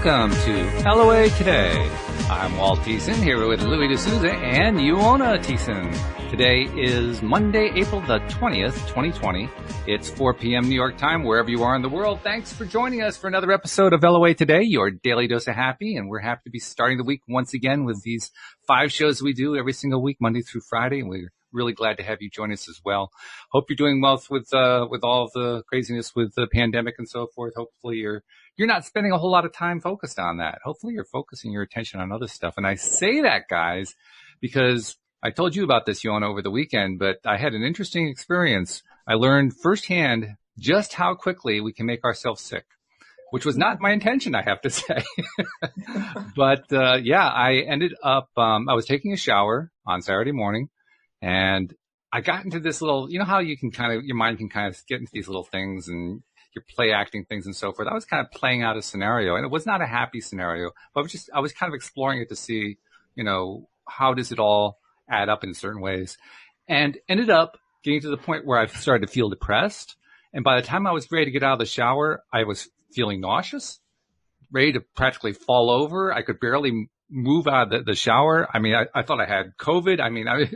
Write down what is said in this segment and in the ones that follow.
Welcome to LOA Today. I'm Walt Thiessen here with Louis D'Souza and Uohna Thiessen. Today is Monday, April the 20th, 2020. It's 4 p.m. New York time, wherever you are in the world. Thanks for joining us for another episode of LOA Today, your daily dose of happy. And we're happy to be starting the week once again with these 5 shows we do every single week, Monday through Friday. And we're really glad to have you join us as well. Hope you're doing well with all of the craziness with the pandemic and so forth. Hopefully you're not spending a whole lot of time focused on that. Hopefully you're focusing your attention on other stuff. And I say that, guys, because I told you about this, Uohna, over the weekend, but I had an interesting experience. I learned firsthand just how quickly we can make ourselves sick, which was not my intention, I have to say. But, I ended up, I was taking a shower on Saturday morning, and I got into this little, you know how you can your mind can kind of get into these little things and you're play acting things and so forth. I was kind of playing out a scenario, and it was not a happy scenario, but I was kind of exploring it to see, how does it all add up in certain ways, and ended up getting to the point where I started to feel depressed. And by the time I was ready to get out of the shower, I was feeling nauseous, ready to practically fall over. I could barely move out of the shower. I mean, I thought I had COVID. I mean, I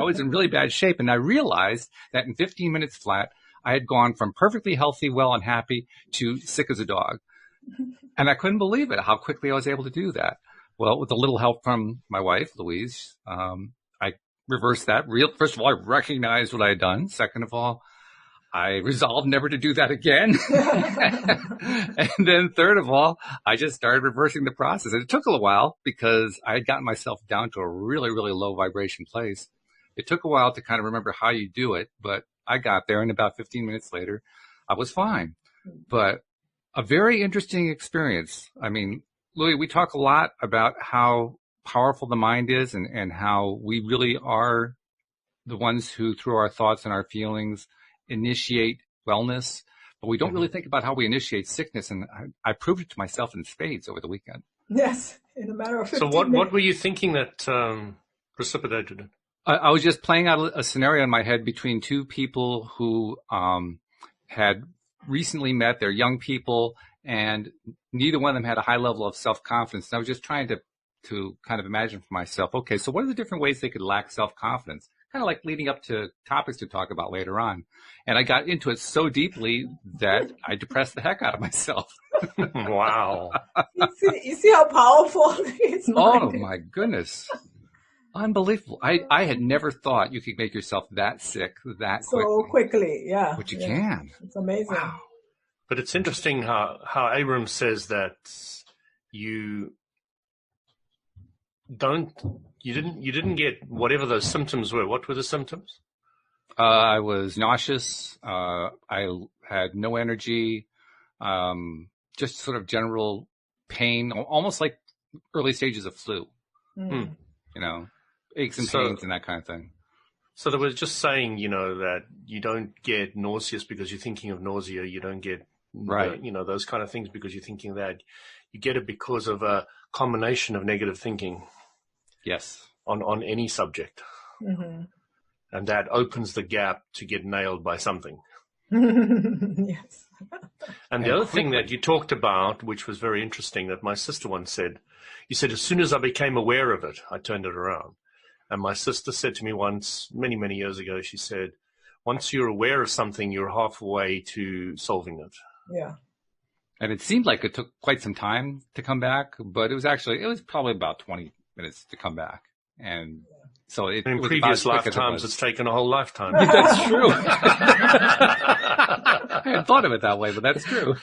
was in really bad shape. And I realized that in 15 minutes flat, I had gone from perfectly healthy, well, and happy to sick as a dog. And I couldn't believe it, how quickly I was able to do that. Well, with a little help from my wife, Louise, I reversed that. First of all, I recognized what I had done. Second of all, I resolved never to do that again. And then third of all, I just started reversing the process. And it took a little while because I had gotten myself down to a really, really low vibration place. It took a while to kind of remember how you do it, but I got there, and about 15 minutes later, I was fine. But a very interesting experience. I mean, Louis, we talk a lot about how powerful the mind is and how we really are the ones who, through our thoughts and our feelings, initiate wellness, but we don't really think about how we initiate sickness. And I proved it to myself in spades over the weekend. Yes, in a matter of 15 So minutes. what were you thinking that precipitated it? I was just playing out a scenario in my head between two people who had recently met. They're young people, and neither one of them had a high level of self-confidence. And I was just trying to kind of imagine for myself, okay, so what are the different ways they could lack self-confidence? Kind of like leading up to topics to talk about later on. And I got into it so deeply that I depressed the heck out of myself. Wow. You see how powerful his mind Oh, my goodness. Unbelievable. I had never thought you could make yourself that sick that so quickly. Yeah. But you can. It's amazing. Wow. But it's interesting how Abrams says that you didn't get whatever those symptoms were. What were the symptoms? I was nauseous. I had no energy. Just sort of general pain, almost like early stages of flu. Aches and pains and that kind of thing. So they were just saying, that you don't get nauseous because you're thinking of nausea. You don't get, those kind of things because you're thinking that. You get it because of a combination of negative thinking. Yes. On any subject. Mm-hmm. And that opens the gap to get nailed by something. Yes. And the other thing that you talked about, which was very interesting, that my sister once said, you said, as soon as I became aware of it, I turned it around. And my sister said to me once, many, many years ago, she said, once you're aware of something, you're halfway to solving it. Yeah. And it seemed like it took quite some time to come back, but it was probably about 20 minutes to come back. And so it in was previous about as quick as lifetimes, it's taken a whole lifetime. That's true. I hadn't thought of it that way, but that's true.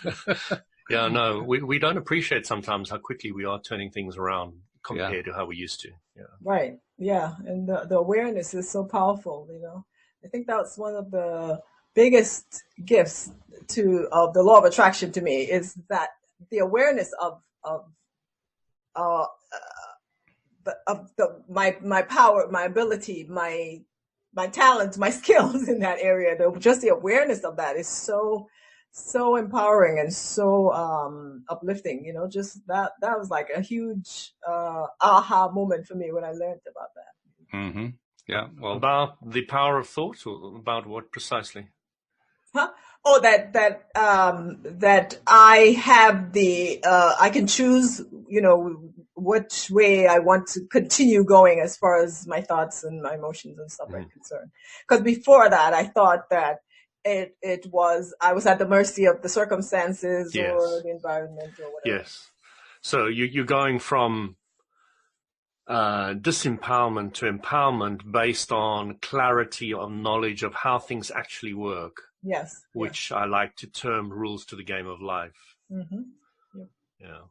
Yeah, no, we don't appreciate sometimes how quickly we are turning things around compared to how we used to. Yeah. Right. Yeah. And the awareness is so powerful, I think that's one of the biggest gifts of the law of attraction to me, is that the awareness of my power, my ability, my talents, my skills in that area. Just the awareness of that is so empowering and so uplifting. Just that was like a huge aha moment for me when I learned about that. Mm-hmm. Yeah. Well, about the power of thought, or about what precisely? Huh? Oh, that I have I can choose, which way I want to continue going as far as my thoughts and my emotions and stuff are concerned. Because before that, I thought that I was at the mercy of the circumstances Yes. or the environment or whatever. Yes. So you're going from disempowerment to empowerment based on clarity of knowledge of how things actually work. Yes. Which I like to term rules to the game of life. Mm-hmm. Yep. Yeah.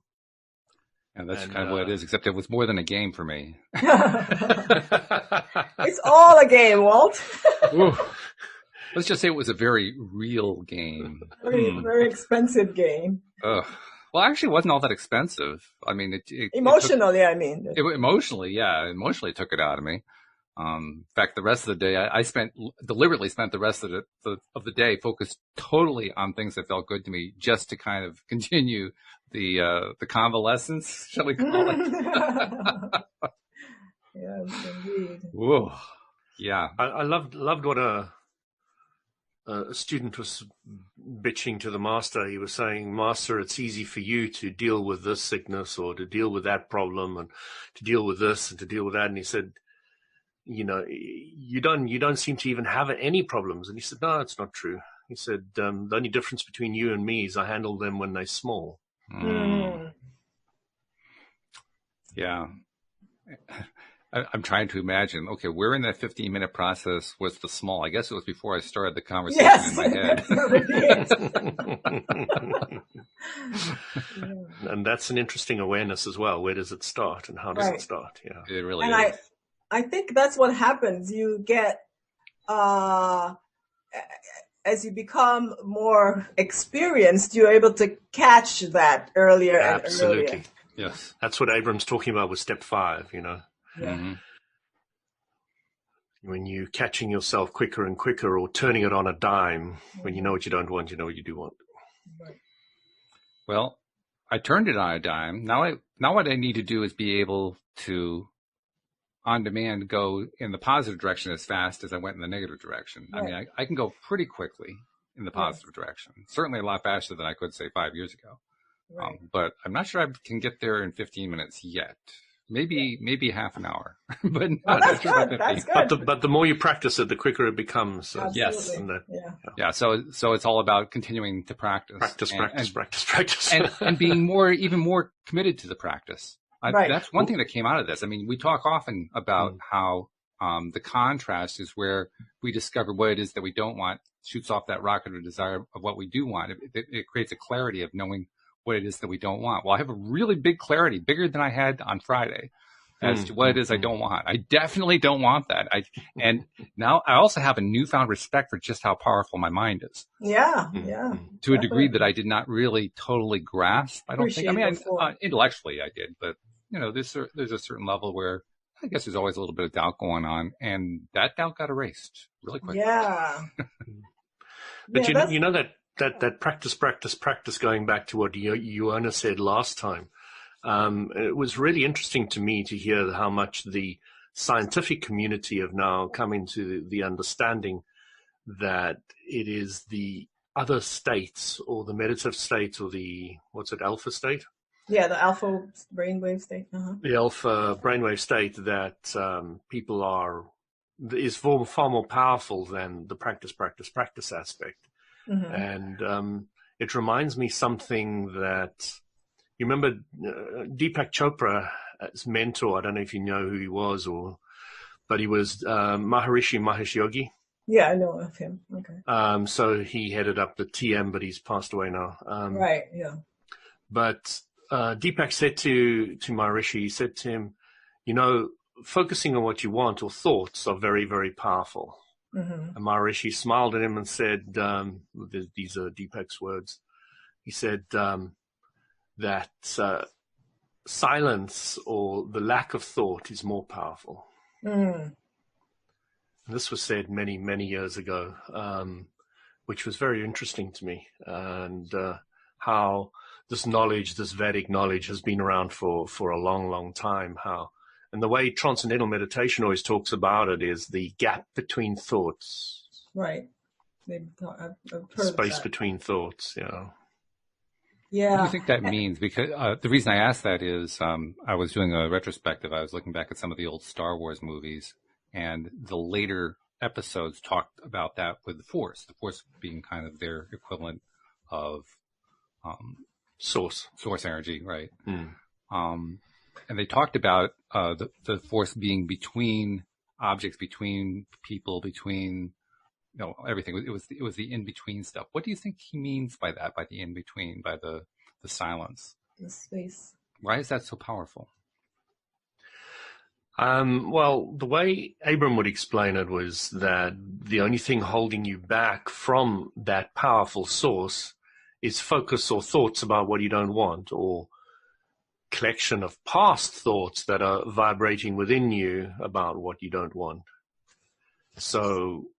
And that's kind of what it is, except it was more than a game for me. It's all a game, Walt. Let's just say it was a very real game. Very expensive game. Well, actually, it wasn't all that expensive. I mean, emotionally, emotionally, it took it out of me. In fact, the rest of the day, I deliberately spent the rest of the day focused totally on things that felt good to me, just to kind of continue the convalescence, shall we call it? Yes, indeed. Whoa, yeah. I loved what a student was bitching to the master. He was saying, "Master, it's easy for you to deal with this sickness or to deal with that problem and to deal with this and to deal with that." And he said, you don't seem to even have any problems. And he said, "No, it's not true." He said, "The only difference between you and me is I handle them when they're small." Yeah. I'm trying to imagine, okay, where in that 15-minute process was the small? I guess it was before I started the conversation in my head. And that's an interesting awareness as well. Where does it start and how does it start? Yeah, it really is. I think that's what happens. You get, as you become more experienced, you're able to catch that earlier and earlier. Absolutely. Yes. That's what Abram's talking about with step 5, Yeah. Mm-hmm. When you're catching yourself quicker and quicker or turning it on a dime, when you know what you don't want, you know what you do want. Right. Well, I turned it on a dime. Now what I need to do is be able to, on demand, go in the positive direction as fast as I went in the negative direction. Right. I mean, I can go pretty quickly in the positive direction. Certainly a lot faster than I could, say, 5 years ago. Right. But I'm not sure I can get there in 15 minutes yet. Maybe half an hour, but not that's good. That's good. But the more you practice it, the quicker it becomes. Yes. Yeah. So it's all about continuing to practice. Practice. and being even more committed to the practice. That's one thing that came out of this. I mean, we talk often about how the contrast is where we discover what it is that we don't want, shoots off that rocket of desire of what we do want. It creates a clarity of knowing what it is that we don't want. Well, I have a really big clarity, bigger than I had on Friday, as to what it is I don't want. I definitely don't want that. And now I also have a newfound respect for just how powerful my mind is. Yeah. To a degree that I did not really totally grasp. I don't think. I mean, intellectually I did, but there's a certain level where I guess there's always a little bit of doubt going on, and that doubt got erased really quickly. Yeah. But you know that practice, going back to what Uohna said last time, it was really interesting to me to hear how much the scientific community have now come into the understanding that it is the other states or the meditative state or the, alpha state? Yeah, the alpha brainwave state. Uh-huh. The alpha brainwave state that people is far more powerful than the practice aspect. Mm-hmm. And it reminds me something that you remember Deepak Chopra's mentor. I don't know if you know who he was, but he was Maharishi Mahesh Yogi. Yeah, I know of him. Okay. So he headed up the TM, but he's passed away now. Right. Yeah. But Deepak said to Maharishi, he said to him, focusing on what you want or thoughts are very, very powerful. Mm-hmm. And Maharishi smiled at him and said, these are Deepak's words. He said that silence or the lack of thought is more powerful. Mm. This was said many, many years ago, which was very interesting to me. And how this knowledge, this Vedic knowledge, has been around for a long, long time. And the way transcendental meditation always talks about it is the gap between thoughts. Right. I've heard of Space that. between thoughts, yeah. What do Yeah. you think that means? Because the reason I asked that is I was doing a retrospective. I was looking back at some of the old Star Wars movies, and the later episodes talked about that with the Force being kind of their equivalent of Source energy, right? Mm. And they talked about the Force being between objects, between people, between everything. It was the in between stuff. What do you think he means by that? By the in between, by the silence? The space. Why is that so powerful? Well, the way Abram would explain it was that the only thing holding you back from that powerful source is focus or thoughts about what you don't want, or collection of past thoughts that are vibrating within you about what you don't want. So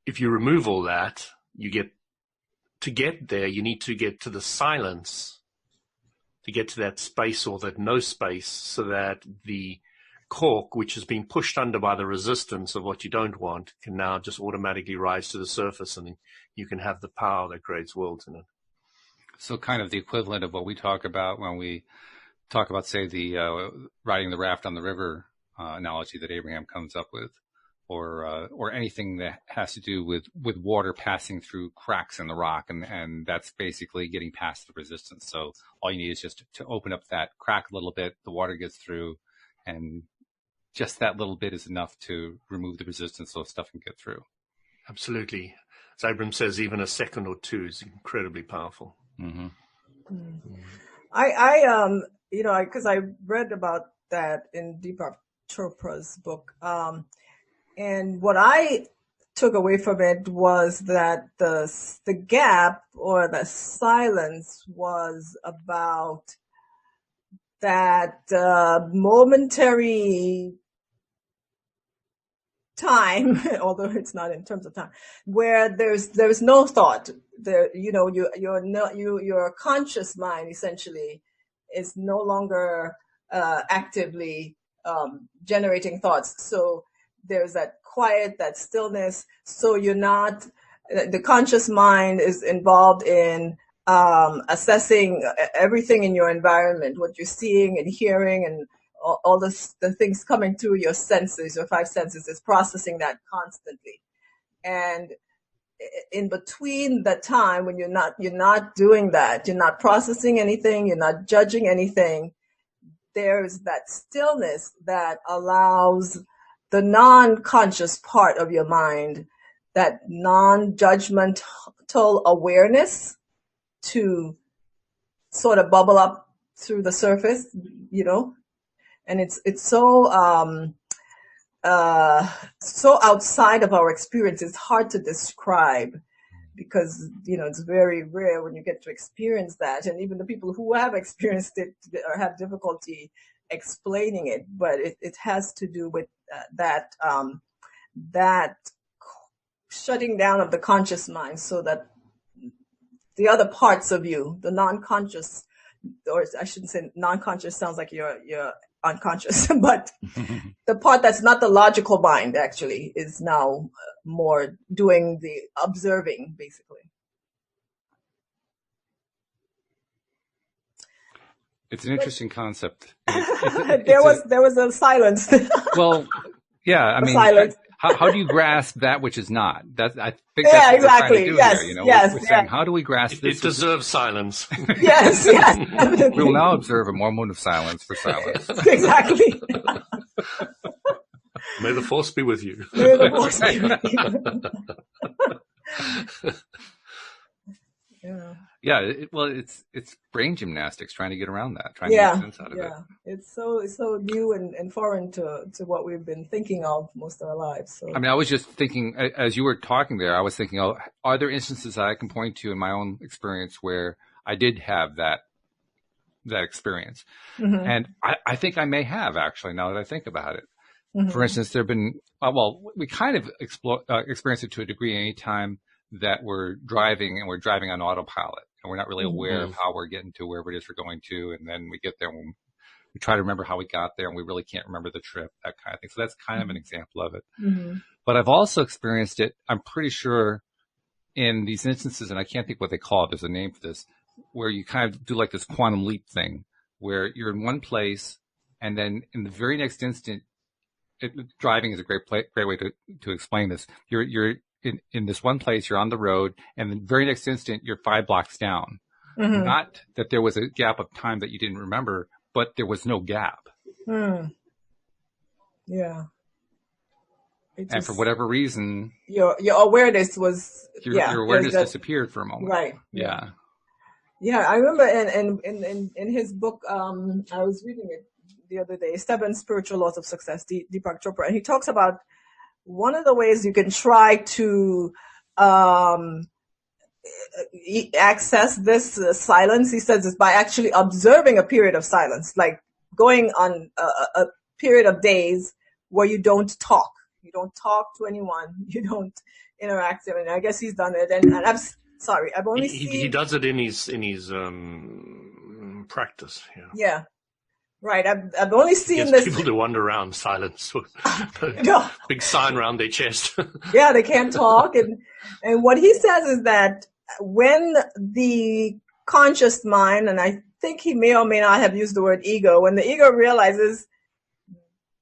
if you remove all that, you get there, you need to get to the silence, to get to that space or that no space, so that the cork, which has been pushed under by the resistance of what you don't want, can now just automatically rise to the surface, and you can have the power that creates worlds in it. So kind of the equivalent of what we talk about when we talk about, say, the riding the raft on the river analogy that Abraham comes up with, or anything that has to do with water passing through cracks in the rock, and that's basically getting past the resistance. So all you need is just to open up that crack a little bit, the water gets through, and just that little bit is enough to remove the resistance so stuff can get through. Absolutely. As Abram says, even a second or two is incredibly powerful. Mm-hmm. Because I read about that in Deepak Chopra's book. And what I took away from it was that the gap or the silence was about that momentary time, although it's not in terms of time, where there's no thought. There, your conscious mind essentially is no longer actively generating thoughts. So there's that quiet, that stillness. So the conscious mind is involved in assessing everything in your environment, what you're seeing and hearing, and all the things coming through your senses, your five senses, is processing that constantly. And in between the time when you're not doing that, you're not processing anything, you're not judging anything, there's that stillness that allows the non-conscious part of your mind, that non-judgmental awareness, to sort of bubble up through the surface, and it's so so outside of our experience. It's hard to describe, because it's very rare when you get to experience that, and even the people who have experienced it have difficulty explaining it. But it has to do with that shutting down of the conscious mind, so that the other parts of you, the non-conscious, or I shouldn't say non-conscious, sounds like you're unconscious, but the part that's not the logical mind actually is now more doing the observing, basically. It's an interesting concept. There was a silence. Well, yeah, I mean, silence. How do you grasp that which is not? I think that's Yeah, what we're trying exactly. to do Yes, here. yes, We're saying, how do we grasp this? It deserves silence. Yes, We will now observe a moment of silence for silence. Exactly. May the force be with you. May the force be with you. Yeah. Yeah, it's brain gymnastics trying to get around that, trying to make sense out of it. Yeah, it's so new and foreign to what we've been thinking of most of our lives. So. I mean, I was just thinking, as you were talking there, I was thinking, are there instances that I can point to in my own experience where I did have that experience? Mm-hmm. And I think I may have, actually, now that I think about it. Mm-hmm. For instance, there have been, we kind of experience it to a degree any time that we're driving and we're driving on autopilot, and we're not really aware of how we're getting to wherever it is we're going to. And then we get there and we try to remember how we got there, and we really can't remember the trip, that kind of thing. So that's kind of an example of it. Mm-hmm. But I've also experienced it, I'm pretty sure, in these instances, and I can't think what they call it, there's a name for this, where you kind of do like this quantum leap thing, where you're in one place, and then in the very next instant, driving is a great way to explain this. You're in this one place, you're on the road, and the very next instant, you're 5 blocks down. Mm-hmm. Not that there was a gap of time that you didn't remember, but there was no gap. Yeah. And for whatever reason, your awareness was your awareness disappeared for a moment. Right. Yeah. Yeah, I remember in his book, I was reading it the other day, 7 Spiritual Laws of Success, Deepak Chopra, and he talks about one of the ways you can try to access this silence, he says, is by actually observing a period of silence, like going on a period of days where you don't talk. You don't talk to anyone. You don't interact. I mean, I guess he's done it, and I've only seen he does it in his practice. Yeah, right. I've only seen this. People to wander around silence with big sign around their chest. Yeah, they can't talk, and what he says is that when the conscious mind, and I think he may or may not have used the word ego, when the ego realizes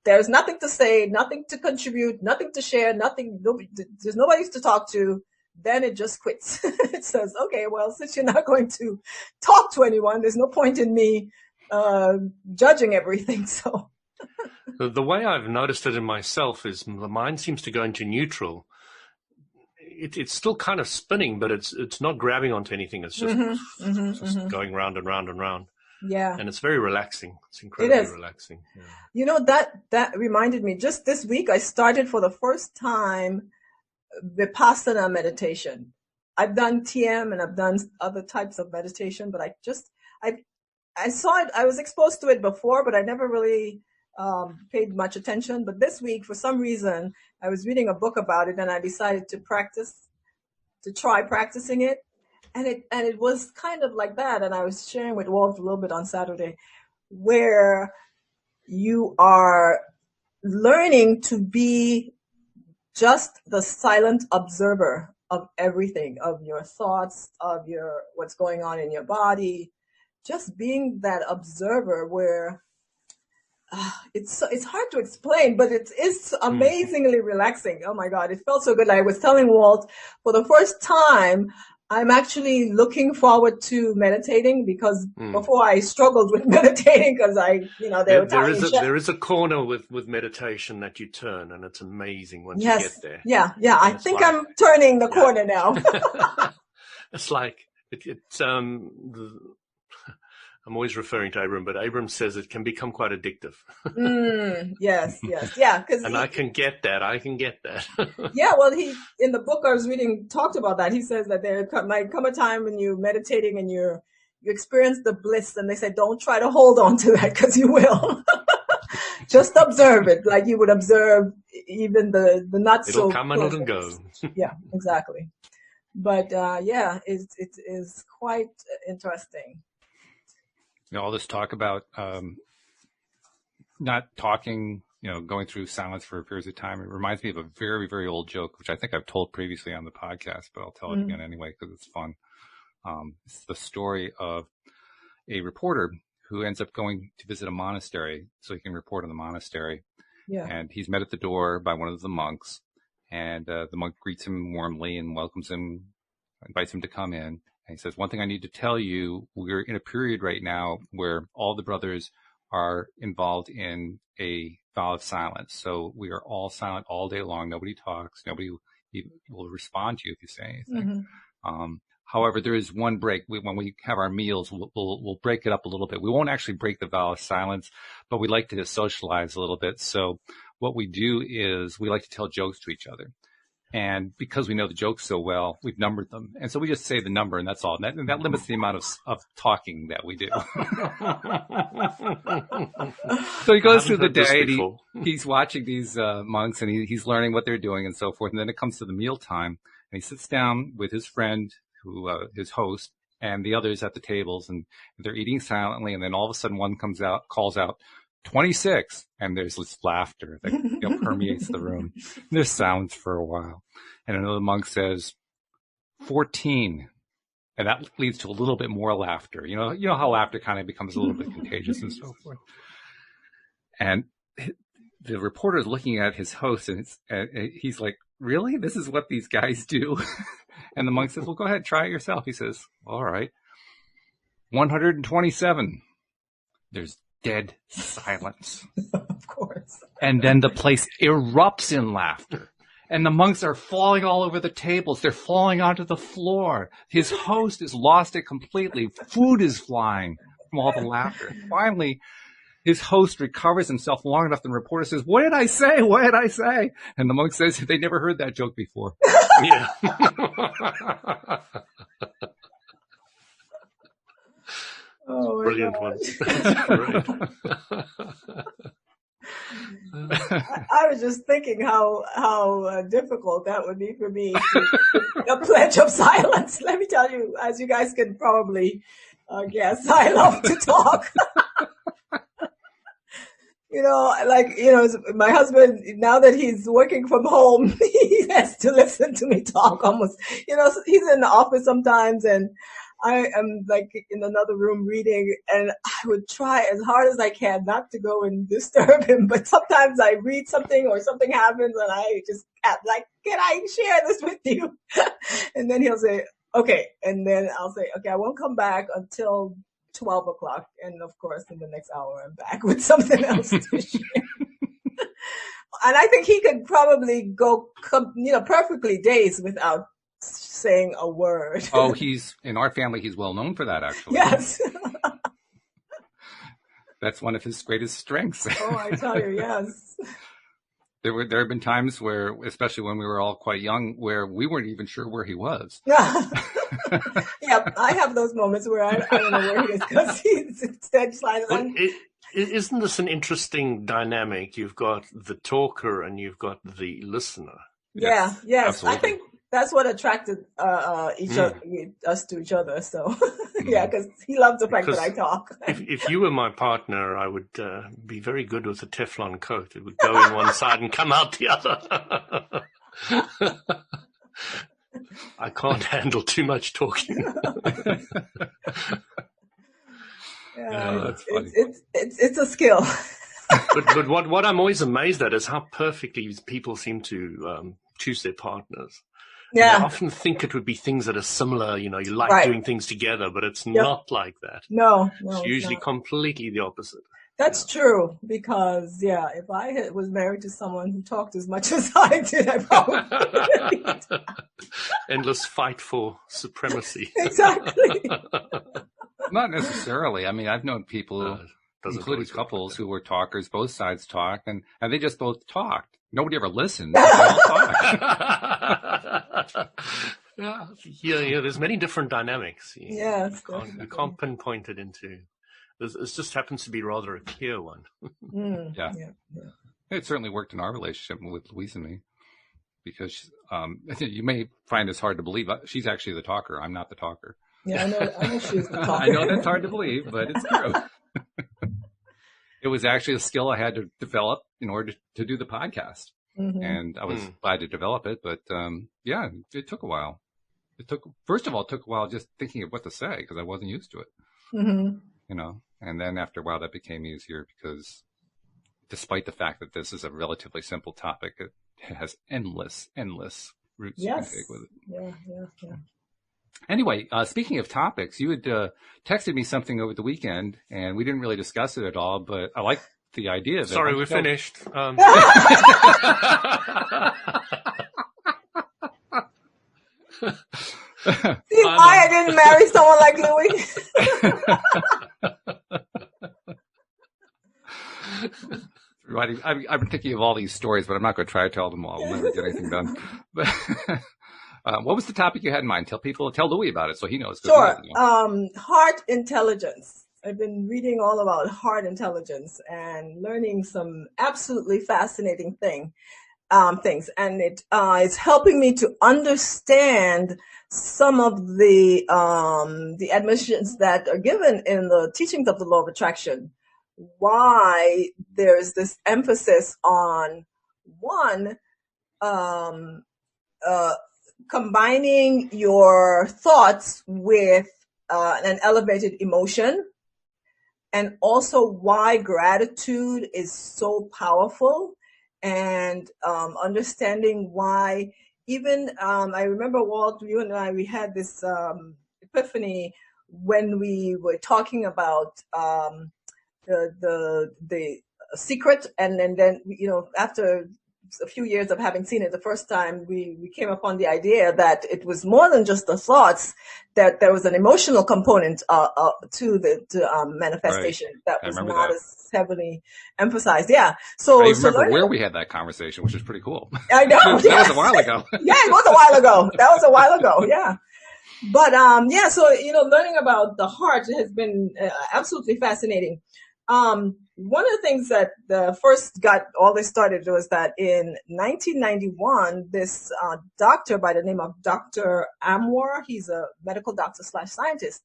there's nothing to say, nothing to contribute, nothing to share, there's nobody to talk to, then it just quits. It says, okay, well, since you're not going to talk to anyone, there's no point in me judging everything. So the way I've noticed it in myself is the mind seems to go into neutral. It's still kind of spinning, but it's not grabbing onto anything. It's just, going round and round and round. Yeah. And it's very relaxing. It's incredibly relaxing. Yeah. You know, that reminded me, just this week, I started for the first time Vipassana meditation. I've done TM and I've done other types of meditation, but I saw it, I was exposed to it before, but I never really paid much attention. But this week, for some reason, I was reading a book about it and I decided to try practicing it. And it was kind of like that. And I was sharing with Walt a little bit on Saturday, where you are learning to be just the silent observer of everything, of your thoughts, of what's going on in your body, just being that observer where it's hard to explain, but it's amazingly relaxing. Oh my God, it felt so good. I was telling Walt, for the first time, I'm actually looking forward to meditating, because before I struggled with meditating because there is a corner with meditation that you turn, and it's amazing once you get there. Yeah. I think I'm turning the corner now. It's like I'm always referring to Abram, but Abram says it can become quite addictive. Yes, yeah. And I can get that. Yeah, well, he, in the book I was reading, talked about that. He says that there might come a time when you're meditating and you experience the bliss, and they say, don't try to hold on to that, because you will. Just observe it, like you would observe even the not so. It'll come and it'll go. Yeah, exactly. But it is quite interesting. All this talk about not talking, going through silence for periods of time. It reminds me of a very, very old joke, which I think I've told previously on the podcast, but I'll tell it again anyway because it's fun. It's the story of a reporter who ends up going to visit a monastery so he can report on the monastery. Yeah. And he's met at the door by one of the monks, and the monk greets him warmly and welcomes him, invites him to come in. And he says, one thing I need to tell you, we're in a period right now where all the brothers are involved in a vow of silence. So we are all silent all day long. Nobody talks. Nobody will respond to you if you say anything. However, there is one break. When we have our meals, we'll break it up a little bit. We won't actually break the vow of silence, but we like to socialize a little bit. So what we do is we like to tell jokes to each other. And because we know the jokes so well, we've numbered them. And so we just say the number, and that's all. And that limits the amount of talking that we do. So he goes through the day, and he's watching these monks, and he's learning what they're doing and so forth. And then it comes to the meal time, and he sits down with his friend, his host, and the others at the tables, and they're eating silently. And then all of a sudden one calls out, 26, and there's this laughter that permeates the room. There's silence for a while, and another monk says, 14. And that leads to a little bit more laughter. You know how laughter kind of becomes a little bit contagious and so forth. And the reporter is looking at his host, and he's like, really? This is what these guys do? And the monk says, well, go ahead, try it yourself. He says, all right. 127. There's dead silence. Of course. And then the place erupts in laughter. And the monks are falling all over the tables. They're falling onto the floor. His host has lost it completely. Food is flying from all the laughter. Finally, his host recovers himself long enough. The reporter says, what did I say? What did I say? And the monk says, they never heard that joke before. Yeah. Oh, brilliant one. That's great. I was just thinking how difficult that would be for me a pledge of silence. Let me tell you, as you guys can probably guess, I love to talk. My husband, now that he's working from home, he has to listen to me talk almost. He's in the office sometimes, and I am like in another room reading, and I would try as hard as I can not to go and disturb him. But sometimes I read something or something happens, and I just like, can I share this with you? And then he'll say, okay. And then I'll say, okay, I won't come back until 12 o'clock. And of course, in the next hour, I'm back with something else to share. And I think he could probably go, perfectly days without saying a word. Oh, in our family, he's well known for that, actually. Yes. That's one of his greatest strengths. Oh, I tell you, yes. There have been times where, especially when we were all quite young, where we weren't even sure where he was. Yeah, I have those moments where I don't know where he is because he's instead sliding. Isn't this an interesting dynamic? You've got the talker and you've got the listener. Yes. Absolutely. I think that's what attracted us to each other. So, yeah, because he loves the fact that I talk. If you were my partner, I would be very good with a Teflon coat. It would go in one side and come out the other. I can't handle too much talking. Yeah, it's a skill. but what I'm always amazed at is how perfectly people seem to choose their partners. Yeah. And I often think it would be things that are similar, you like doing things together, but it's not like that. No, it's usually completely the opposite. That's true, because, if I was married to someone who talked as much as I did, I probably endless fight for supremacy. Exactly. Not necessarily. I mean, I've known people, including couples, who were talkers. Both sides talk, and they just both talked. Nobody ever listened. They all talked. Yeah. There's many different dynamics. Yes, you can't pinpoint it into. This just happens to be rather a clear one. Yeah. It certainly worked in our relationship with Louise and me, because you may find this hard to believe. She's actually the talker. I'm not the talker. Yeah, I know she's the talker. I know that's hard to believe, but it's true. It was actually a skill I had to develop in order to do the podcast. Mm-hmm. And I was glad to develop it, but it took a while. First of all, it took a while just thinking of what to say, because I wasn't used to it. Mm-hmm. And then after a while that became easier, because despite the fact that this is a relatively simple topic, it has endless roots you can take with it. Yeah. Anyway, speaking of topics, you had texted me something over the weekend, and we didn't really discuss it at all, but I like the idea of it. Sorry, we're finished. See why I didn't marry someone like Louis? I've been thinking of all these stories, but I'm not going to try to tell them all. We'll never get anything done. But what was the topic you had in mind? Tell Louis about it so he knows. Sure. Heart intelligence. I've been reading all about heart intelligence and learning some absolutely fascinating things. And it's helping me to understand some of the admissions that are given in the teachings of the law of attraction. Why there's this emphasis on one, combining your thoughts with an elevated emotion, and also why gratitude is so powerful, and understanding why even I remember, Walt, you and I, we had this epiphany when we were talking about the secret, and then after a few years of having seen it the first time, we came upon the idea that it was more than just the thoughts, that there was an emotional component to the manifestation that was not as heavily emphasized. Yeah. I remember where we had that conversation, which is pretty cool. I know. That was a while ago. Yeah, it was a while ago. That was a while ago. Yeah. But yeah, so learning about the heart has been absolutely fascinating. One of the things that first got all this started was that in 1991, this doctor by the name of Dr. Amwar, he's a medical doctor / scientist,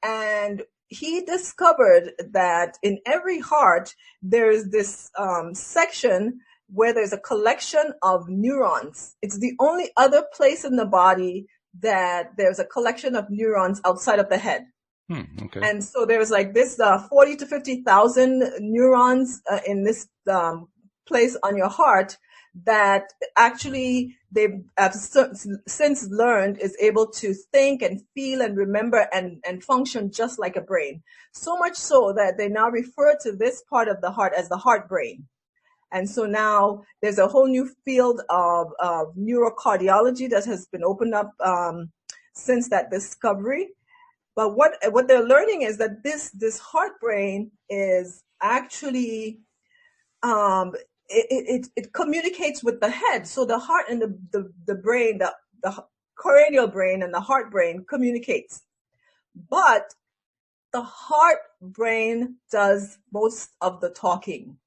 and he discovered that in every heart there's this section where there's a collection of neurons. It's the only other place in the body that there's a collection of neurons outside of the head. Okay. And so there's like this 40 to 50,000 neurons in this place on your heart that actually they have since learned is able to think and feel and remember and function just like a brain. So much so that they now refer to this part of the heart as the heart brain. And so now there's a whole new field of neurocardiology that has been opened up since that discovery. But what they're learning is that this heart brain is actually it communicates with the head. So the heart and the brain, the cranial brain and the heart brain communicates. But the heart brain does most of the talking.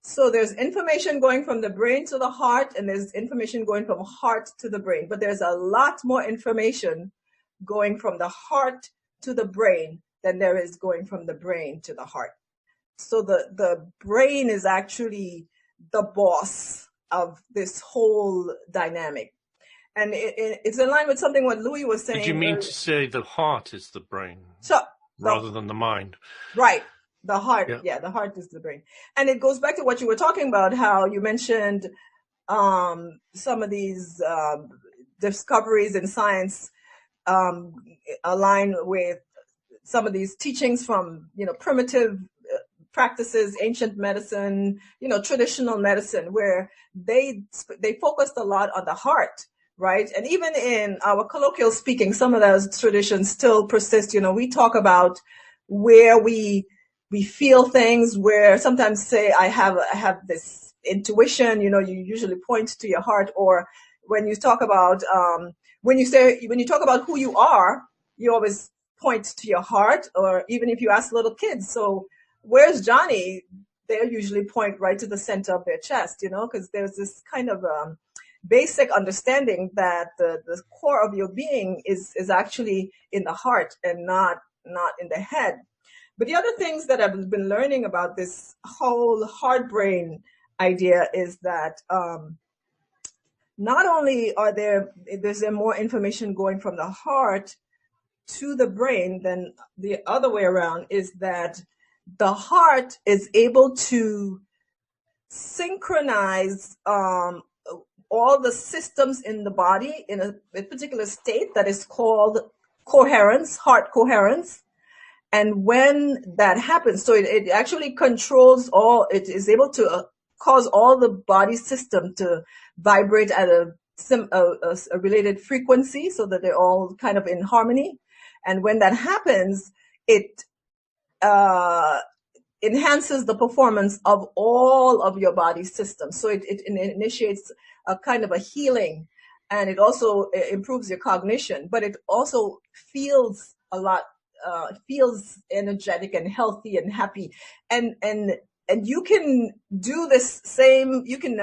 So there's information going from the brain to the heart, and there's information going from heart to the brain. But there's a lot more information going from the heart to the brain than there is going from the brain to the heart. So the brain is actually the boss of this whole dynamic. And it's in line with something what Louis was saying. Did you mean to say the heart is the brain rather than the mind? Right. The heart, yeah, the heart is the brain. And it goes back to what you were talking about, how you mentioned some of these discoveries in science align with some of these teachings from, primitive practices, ancient medicine, traditional medicine, where they focused a lot on the heart, right? And even in our colloquial speaking, some of those traditions still persist. We talk about where we feel things, where sometimes say I have this intuition, you usually point to your heart. Or when you talk about when you talk about who you are, you always point to your heart. Or even if you ask little kids, so where's Johnny? They usually point right to the center of their chest, because there's this kind of basic understanding that the core of your being is actually in the heart and not in the head. But the other things that I've been learning about this whole heart brain idea is that not only is there more information going from the heart to the brain than the other way around, is that the heart is able to synchronize all the systems in the body in a particular state that is called coherence, heart coherence. And when that happens, so it actually controls it is able to cause all the body system to vibrate at a related frequency, so that they're all kind of in harmony. And when that happens, it enhances the performance of all of your body systems. So it initiates a kind of a healing, and it also improves your cognition, but it also feels a lot. Feels energetic and healthy and happy, and you can do this same. You can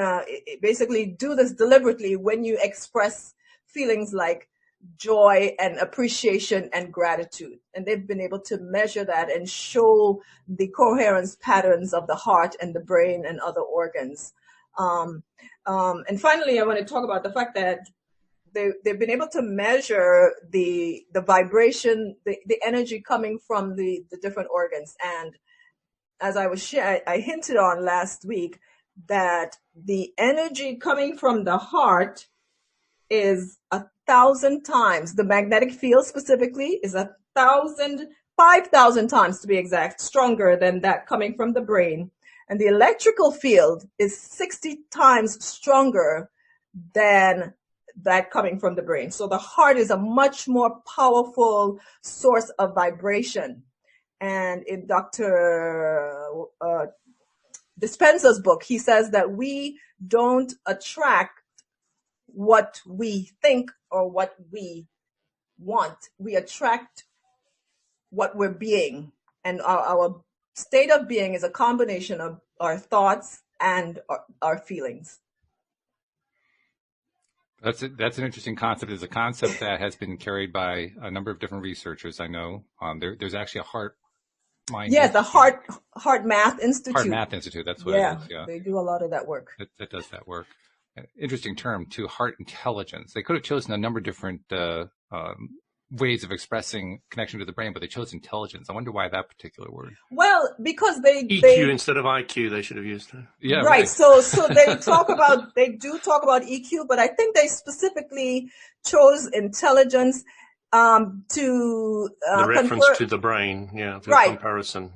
basically do this deliberately when you express feelings like joy and appreciation and gratitude. And they've been able to measure that and show the coherence patterns of the heart and the brain and other organs. And finally, I want to talk about the fact that they've been able to measure the vibration, the energy coming from the different organs. And as I hinted on last week, that the energy coming from the heart is 1,000 times, the magnetic field specifically is 5,000 times to be exact, stronger than that coming from the brain. And the electrical field is 60 times stronger than that coming from the brain. So the heart is a much more powerful source of vibration. And in Dr. Dispenza's book, he says that we don't attract what we think or what we want. We attract what we're being. And our state of being is a combination of our thoughts and our feelings. That's an interesting concept. It's a concept that has been carried by a number of different researchers. I know there's actually a heart mind. Yes, the Heart Math Institute. Heart Math Institute. That's what it is. Yeah, they do a lot of that work. That does that work. Interesting term too. Heart intelligence. They could have chosen a number of different ways of expressing connection to the brain, but they chose intelligence. I wonder why that particular word. Well, because they EQ instead of IQ, they should have used it. Yeah, right. So they do talk about EQ, but I think they specifically chose intelligence to the reference to the brain, for right. Comparison,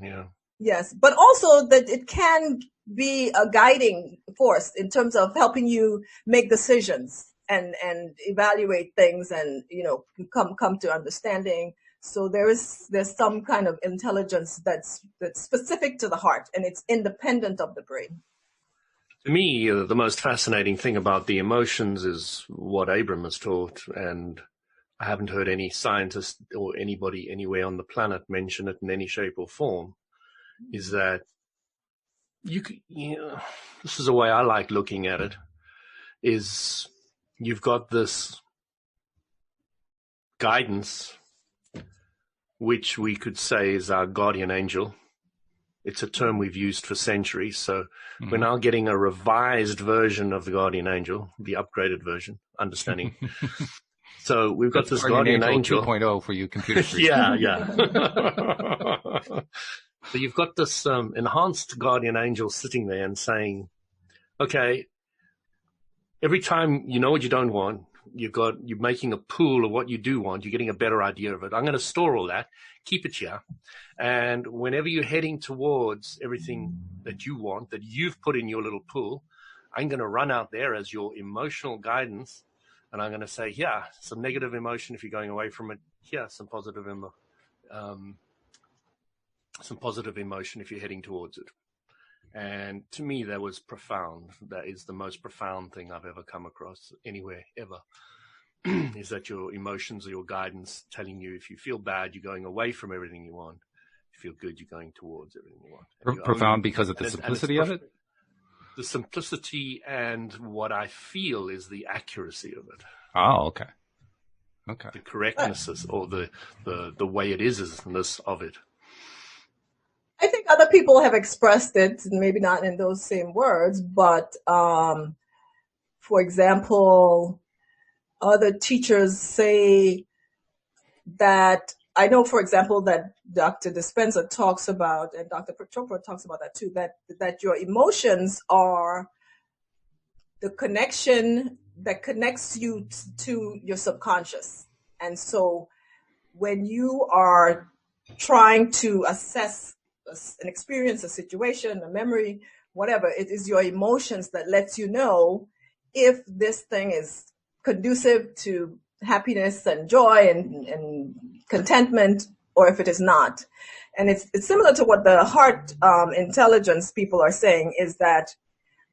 Yes, but also that it can be a guiding force in terms of helping you make decisions and evaluate things and come to understanding. So there's some kind of intelligence that's specific to the heart, and it's independent of the brain. To me, the most fascinating thing about the emotions is what Abram has taught, and I haven't heard any scientist or anybody anywhere on the planet mention it in any shape or form, is that this is the way I like looking at it, is you've got this guidance, which we could say is our guardian angel. It's a term we've used for centuries. So we're now getting a revised version of the guardian angel, the upgraded version, understanding. So we've got this guardian angel 2.0 for you computer freaks. Yeah. So you've got this enhanced guardian angel sitting there and saying, okay, every time you know what you don't want, you're making a pool of what you do want, you're getting a better idea of it. I'm going to store all that, keep it here. And whenever you're heading towards everything that you want, that you've put in your little pool, I'm going to run out there as your emotional guidance. And I'm going to say, yeah, some negative emotion if you're going away from it. Here, some positive emotion if you're heading towards it. And to me, that was profound. That is the most profound thing I've ever come across anywhere, ever, is that your emotions are your guidance, telling you if you feel bad, you're going away from everything you want. If you feel good, you're going towards everything you want. Profound because of the simplicity of it? The simplicity, and what I feel is the accuracy of it. Oh, okay. The correctness or the way it is-ness of it. I think other people have expressed it, maybe not in those same words, but for example, other teachers say that, I know, for example, that Dr. Dispenza talks about, and Dr. Chopra talks about that too, that your emotions are the connection that connects you to your subconscious. And so when you are trying to assess an experience, a situation, a memory, whatever, it is your emotions that lets you know if this thing is conducive to happiness and joy and contentment, or if it is not. And it's similar to what the heart intelligence people are saying, is that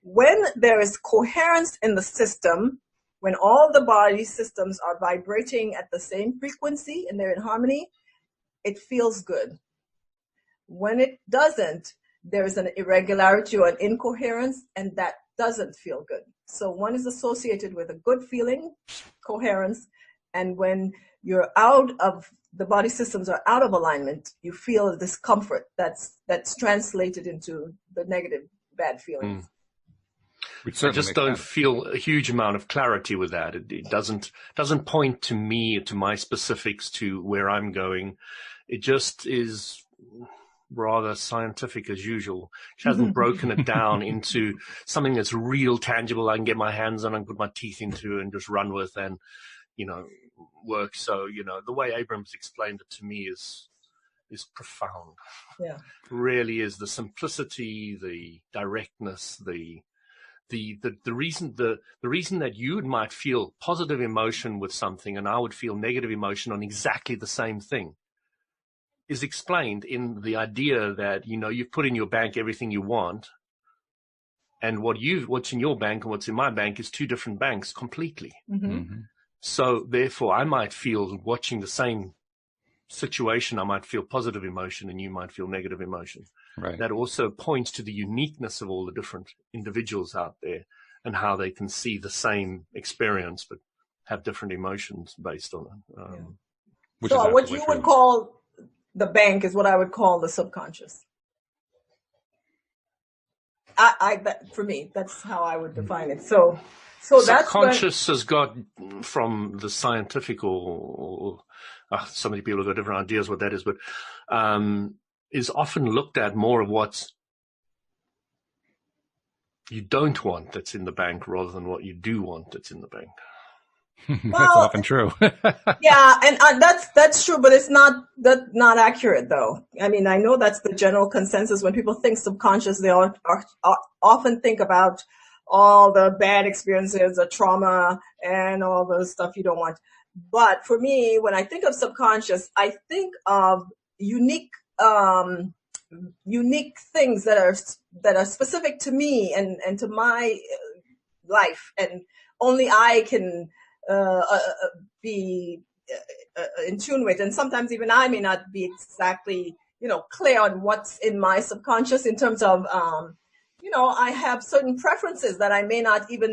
when there is coherence in the system, when all the body systems are vibrating at the same frequency and they're in harmony, it feels good. When it doesn't, there is an irregularity or an incoherence, and that doesn't feel good. So one is associated with a good feeling, coherence, and when you're out of, the body systems are out of alignment, you feel a discomfort that's translated into the negative, bad feelings. Which I certainly just makes don't sense. feel a huge amount of clarity with that. It doesn't point to me, to my specifics, to where I'm going. It just is rather scientific as usual. She hasn't broken it down into something that's real tangible I can get my hands on and put my teeth into and just run with and, work. So, the way Abrams explained it to me is profound. Yeah. Really is the simplicity, the directness, the reason that you might feel positive emotion with something and I would feel negative emotion on exactly the same thing is explained in the idea that, you've put in your bank everything you want, and what's in your bank and what's in my bank is two different banks completely. Mm-hmm. So therefore I might feel, watching the same situation, I might feel positive emotion and you might feel negative emotion. Right. That also points to the uniqueness of all the different individuals out there and how they can see the same experience but have different emotions based on it. Which So is what you would call the bank is what I would call the subconscious. For me, that's how I would define it. So that's subconscious has got, from the scientific or so many people have got different ideas what that is, but is often looked at more of what you don't want that's in the bank rather than what you do want that's in the bank. That's often true. Yeah, and that's true, but it's not accurate though. I mean, I know that's the general consensus when people think subconscious. They often think about all the bad experiences, the trauma, and all the stuff you don't want. But for me, when I think of subconscious, I think of unique things that are specific to me and to my life, and only I can be in tune with. And sometimes even I may not be exactly, clear on what's in my subconscious in terms of, I have certain preferences that I may not be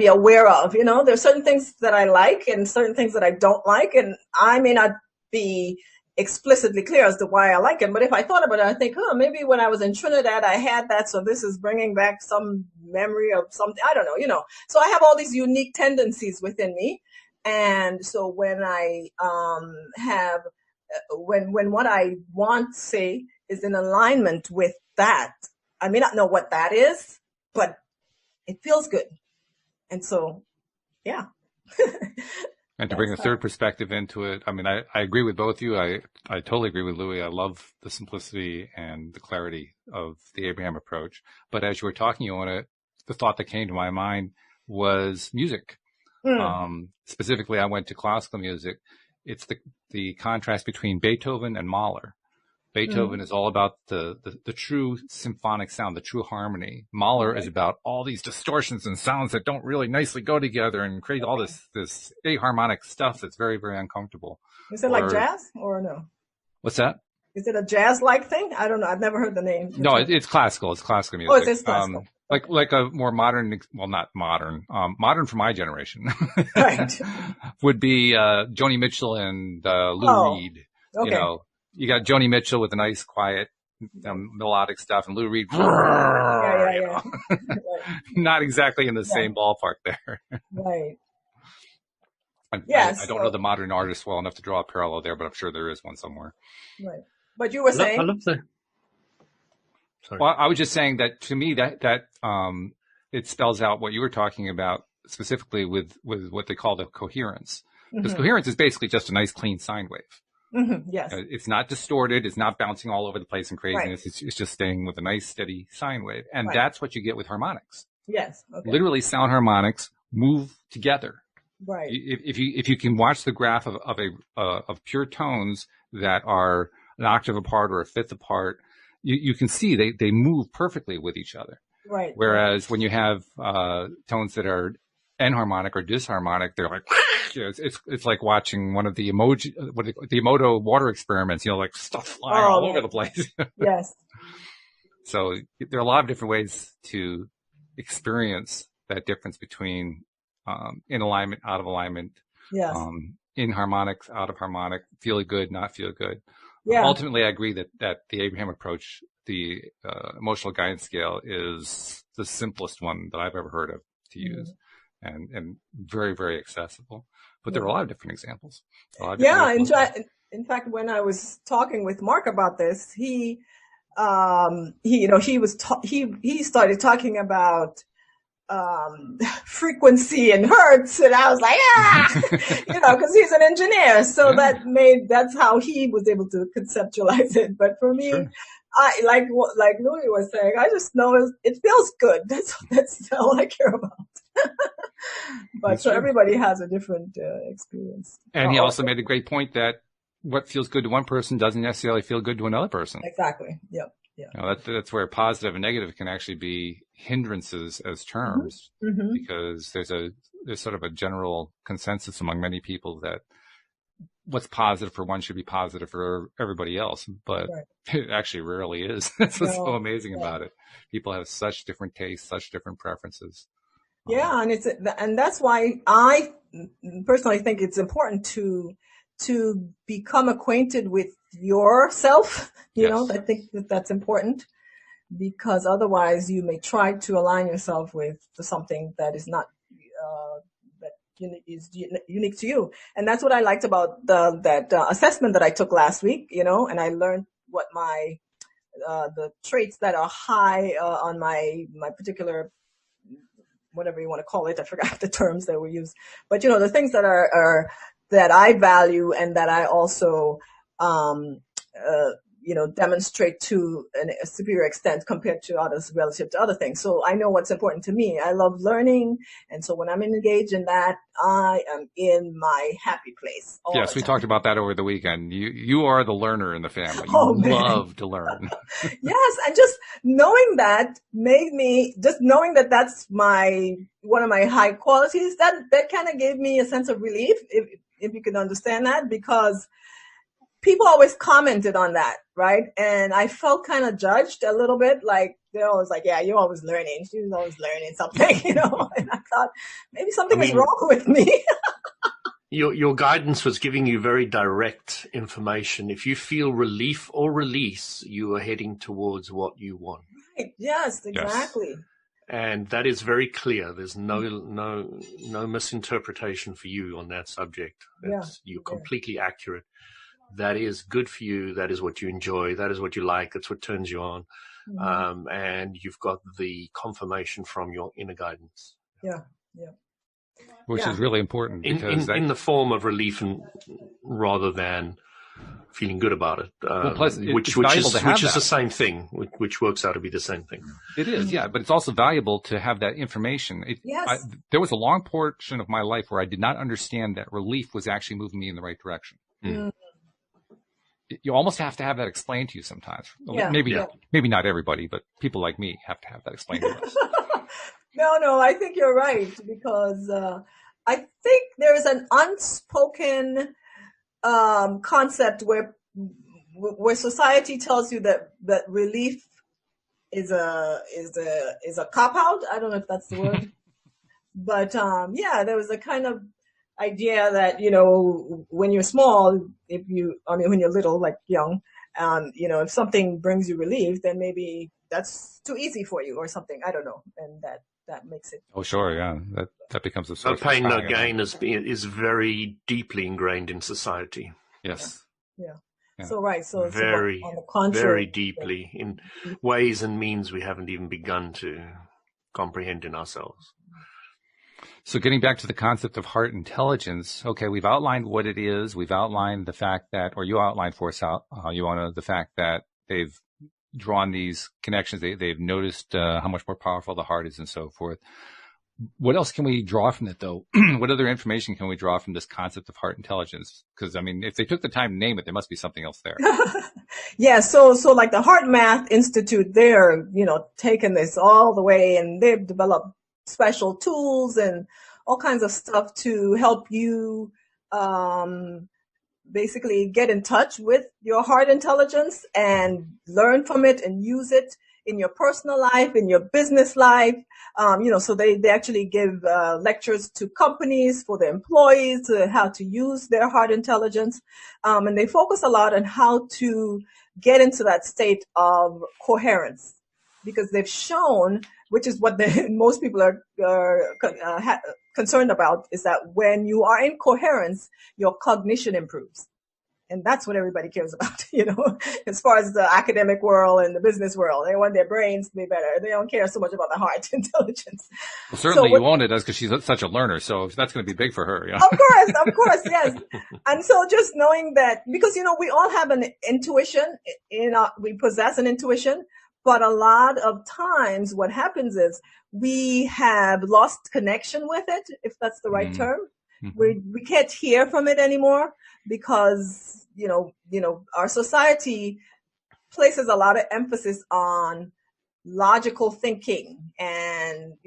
aware of. There's certain things that I like and certain things that I don't like, and I may not be explicitly clear as to why I like it. But if I thought about it, I think, maybe when I was in Trinidad, I had that. So this is bringing back some memory of something. I don't know, So I have all these unique tendencies within me. And so when I when what I want, say, is in alignment with that, I may not know what that is, but it feels good. And so, yeah. And to bring a third perspective into it, I mean, I agree with both of you. I totally agree with Louis. I love the simplicity and the clarity of the Abraham approach. But as you were talking, the thought that came to my mind was music. Specifically, I went to classical music. It's the contrast between Beethoven and Mahler. Beethoven is all about the true symphonic sound, the true harmony. Mahler is about all these distortions and sounds that don't really nicely go together and create all this aharmonic stuff that's very, very uncomfortable. Is it like jazz or no? What's that? Is it a jazz-like thing? I don't know. I've never heard the name. No, it's classical. It's classical music. Oh, it's classical. Like a more modern, well, not modern, modern for my generation, right, would be Joni Mitchell and Lou Reed. Okay. You got Joni Mitchell with the nice, quiet, melodic stuff, and Lou Reed. Yeah. Not exactly in the same ballpark there. Right. I don't know the modern artist well enough to draw a parallel there, but I'm sure there is one somewhere. Right. But you were saying. I love the. Sorry. Well, I was just saying that to me that it spells out what you were talking about specifically with what they call the coherence. Because coherence is basically just a nice, clean sine wave. Yes. It's not distorted. It's not bouncing all over the place and craziness. Right. It's just staying with a nice, steady sine wave. And that's what you get with harmonics. Yes. Okay. Literally, sound harmonics move together. Right. If you can watch the graph of pure tones that are an octave apart or a fifth apart, you can see they move perfectly with each other. Right. Whereas when you have tones that are enharmonic or disharmonic, they're like, it's like watching one of the Emoto water experiments, like stuff flying all over the place. Yes. So there are a lot of different ways to experience that difference between in alignment, out of alignment, yes. In harmonics, out of harmonic, feel good, not feel good. Yeah. Ultimately, I agree that the Abraham approach the emotional guidance scale is the simplest one that I've ever heard of to use, and very, very accessible. But there are a lot of different examples. Yeah, in fact, when I was talking with Mark about this, he started talking about frequency and hertz, and I was like, because he's an engineer, so that's how he was able to conceptualize it. But for me, sure. I like Louis was saying, I just know it feels good. That's all I care about. But so everybody has a different experience. And he also made a great point that what feels good to one person doesn't necessarily feel good to another person. Exactly. Yep. Yeah. That's where positive and negative can actually be hindrances as terms, because there's sort of a general consensus among many people that what's positive for one should be positive for everybody else, but it actually rarely is. That's what's so amazing about it. People have such different tastes, such different preferences. Yeah, and that's why I personally think it's important to become acquainted with yourself. I think that's important, because otherwise you may try to align yourself with something that is not that is unique to you. And that's what I liked about that assessment that I took last week. And I learned what my the traits that are high on my particular, whatever you want to call it. I forgot the terms that were used, but the things that are that I value and that I also demonstrate to a superior extent compared to others relative to other things. So I know what's important to me. I love learning, and so when I'm engaged in that, I am in my happy place. Yes, we talked about that over the weekend. You are the learner in the family. You love to learn. Yes, and just knowing that made me, just knowing that that's one of my high qualities, that kind of gave me a sense of relief, if you can understand that, because people always commented on that, right? And I felt kind of judged a little bit, like they're always like, yeah, you're always learning. She's always learning something, and I thought maybe something is wrong with me. Your guidance was giving you very direct information. If you feel relief or release, you are heading towards what you want. Right. Yes, exactly. Yes. And that is very clear. There's no misinterpretation for you on that subject. You're completely accurate. That is good for you. That is what you enjoy. That is what you like. That's what turns you on. And you've got the confirmation from your inner guidance. Yeah. Which is really important. Because in the form of relief, and rather than feeling good about it. Which is the same thing, which works out to be the same thing. It is, yeah. But it's also valuable to have that information. There was a long portion of my life where I did not understand that relief was actually moving me in the right direction. You almost have to have that explained to you sometimes. Maybe not everybody, but people like me have to have that explained to us. No, I think you're right, because I think there's an unspoken concept where society tells you that relief is a cop out. I don't know if that's the word, but there was a kind of idea that when you're small, when you're little, like young, if something brings you relief, then maybe that's too easy for you or something. I don't know, and that makes it. Oh, sure, yeah, that becomes a source. No pain, no gain is very deeply ingrained in society. Yes. Yeah. So right. So very, on the contrary, very deeply in ways and means we haven't even begun to comprehend in ourselves. So getting back to the concept of heart intelligence, okay, we've outlined what it is. We've outlined the fact that, or you outlined for us, Uohna, the fact that they've drawn these connections. They've noticed how much more powerful the heart is and so forth. What else can we draw from it, though? What other information can we draw from this concept of heart intelligence? Because, if they took the time to name it, there must be something else there. Yeah, so like the Heart Math Institute, they're, taking this all the way, and they've developed special tools and all kinds of stuff to help you basically get in touch with your heart intelligence and learn from it and use it in your personal life, in your business life. So they actually give lectures to companies for their employees to how to use their heart intelligence. And they focus a lot on how to get into that state of coherence, because they've shown, which is what most people are concerned about, is that when you are in coherence, your cognition improves. And that's what everybody cares about, as far as the academic world and the business world. They want their brains to be better. They don't care so much about the heart intelligence. Well, certainly Uohna does, because she's such a learner. So that's going to be big for her. Yeah. Of course, yes. And so just knowing that, because, we all have an intuition, we possess an intuition, but a lot of times what happens is we have lost connection with it, if that's the right term. Mm-hmm. We can't hear from it anymore, because our society places a lot of emphasis on logical thinking and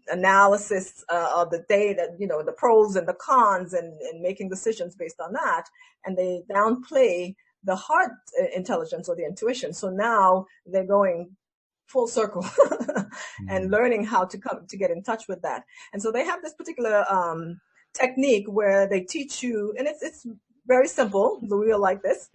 analysis of the data, the pros and the cons, and making decisions based on that, and they downplay the heart intelligence or the intuition. So now they're going full circle and learning how to get in touch with that. And so they have this particular technique where they teach you, and it's very simple. Louis will like this.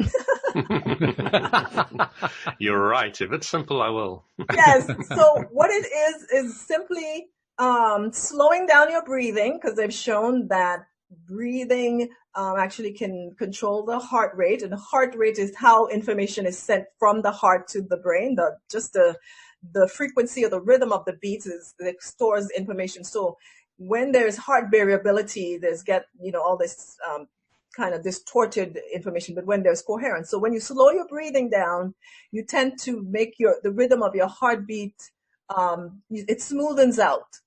You're right. If it's simple, I will. Yes. So what it is simply slowing down your breathing, because they've shown that breathing actually can control the heart rate, and the heart rate is how information is sent from the heart to the brain. The frequency or the rhythm of the beats that stores information. So when there's heart variability, there's all this kind of distorted information. But when there's coherence, so when you slow your breathing down, you tend to make the rhythm of your heartbeat, it smoothens out.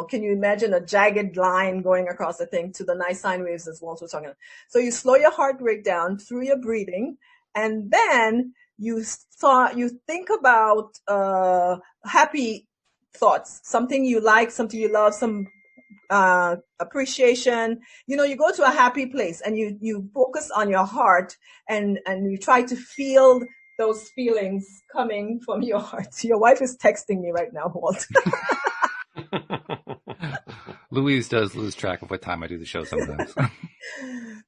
Can you imagine a jagged line going across the thing to the nice sine waves as Walt was talking about? So you slow your heart rate down through your breathing, and then you think about happy thoughts, something you like, something you love, some appreciation. You go to a happy place and you focus on your heart, and you try to feel those feelings coming from your heart. Your wife is texting me right now, Walt. Louise does lose track of what time I do the show sometimes.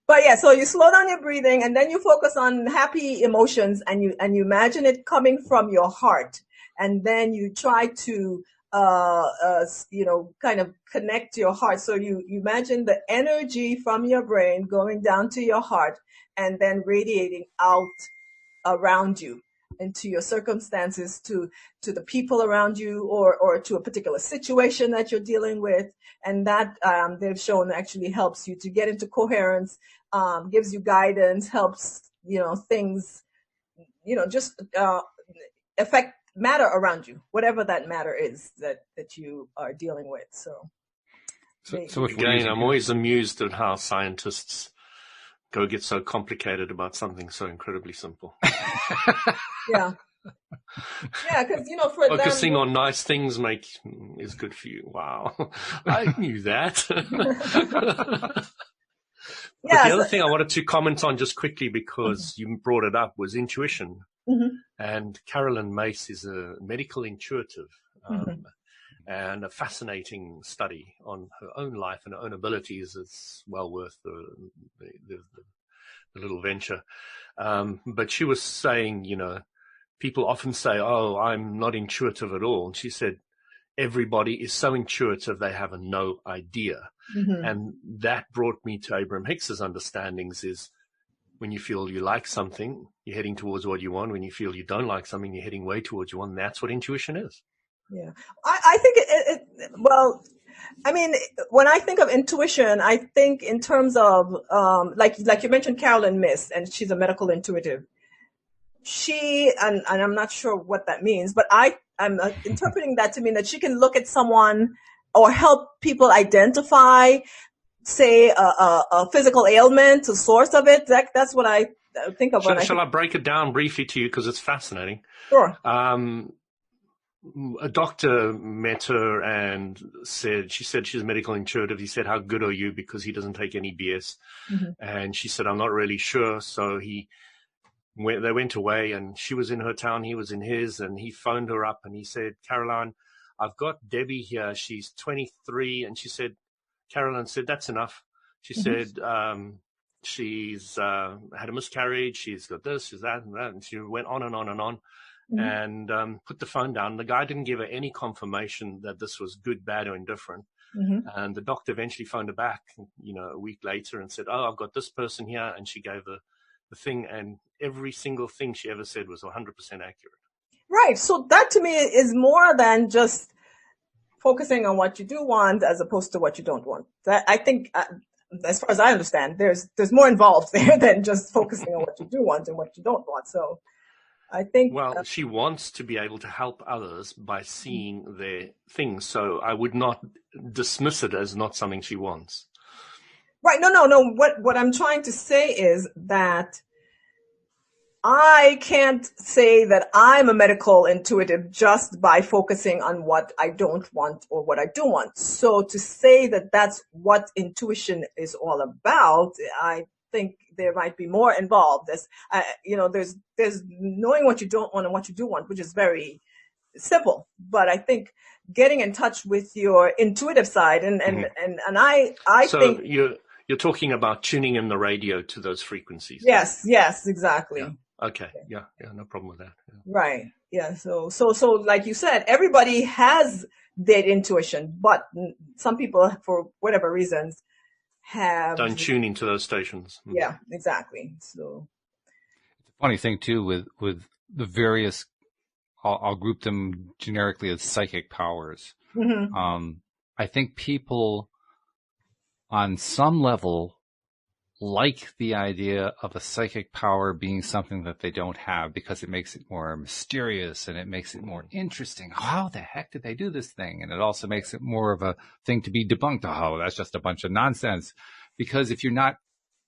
But yeah, so you slow down your breathing, and then you focus on happy emotions, and you imagine it coming from your heart, and then you try to kind of connect to your heart. So you imagine the energy from your brain going down to your heart and then radiating out around you into your circumstances, to the people around you, or to a particular situation that you're dealing with. And that they've shown actually helps you to get into coherence, gives you guidance, helps, things, just affect matter around you, whatever that matter is that you are dealing with. So again, I'm always amused at how scientists get so complicated about something so incredibly simple. Yeah, because focusing on nice things is good for you. Wow, I knew that. But the other thing I wanted to comment on just quickly, because you brought it up, was intuition. Mm-hmm. And Carolyn Mace is a medical intuitive, and a fascinating study on her own life and her own abilities. It's well worth the little venture. But she was saying, people often say, "Oh, I'm not intuitive at all." And she said, everybody is so intuitive they have no idea. Mm-hmm. And that brought me to Abraham Hicks's understandings is, when you feel you like something, you're heading towards what you want. When you feel you don't like something, you're heading way towards what you want. And that's what intuition is. Yeah. I think when I think of intuition, I think in terms of, like you mentioned Carolyn Miss, and she's a medical intuitive. And I'm not sure what that means, but I'm interpreting that to mean that she can look at someone or help people identify, say, a physical ailment, the source of it. That's what I think of. Shall I break it down briefly to you, because it's fascinating? Sure. A doctor met her and she said she's medical intuitive. He said, "How good are you?" Because he doesn't take any BS. Mm-hmm. And she said, "I'm not really sure." So he they went away, and she was in her town, he was in his, and he phoned her up and he said, Caroline, I've got Debbie here. She's 23. And she said, Caroline said, that's enough. She said, she's had a miscarriage. She's got this, she's that, and that. And she went on and on and on. And put the phone down. The guy didn't give her any confirmation that this was good, bad, or indifferent. And the doctor eventually phoned her back, a week later and said, oh, I've got this person here. And she gave the thing, and every single thing she ever said was 100% accurate. Right. So that to me is more than just focusing on what you do want as opposed to what you don't want. That, I think, as far as I understand, there's more involved there than just focusing on what you do want and what you don't want. So I think... Well, she wants to be able to help others by seeing their things. So I would not dismiss it as not something she wants. Right. No. What I'm trying to say is that I can't say that I'm a medical intuitive just by focusing on what I don't want or what I do want. So to say that that's what intuition is all about, I think there might be more involved. There's knowing what you don't want and what you do want, which is very simple. But I think getting in touch with your intuitive side and I so think you're talking about tuning in the radio to those frequencies. Yes, exactly. Yeah. Okay. Yeah, no problem with that. Yeah. Right. Yeah. So like you said, everybody has their intuition, but some people, for whatever reasons, don't tune into those stations. Yeah, exactly. So it's a funny thing too with the various, I'll group them generically as psychic powers. I think people on some level like the idea of a psychic power being something that they don't have because it makes it more mysterious and it makes it more interesting. How the heck did they do this thing? And it also makes it more of a thing to be debunked. Oh, that's just a bunch of nonsense. Because if you're not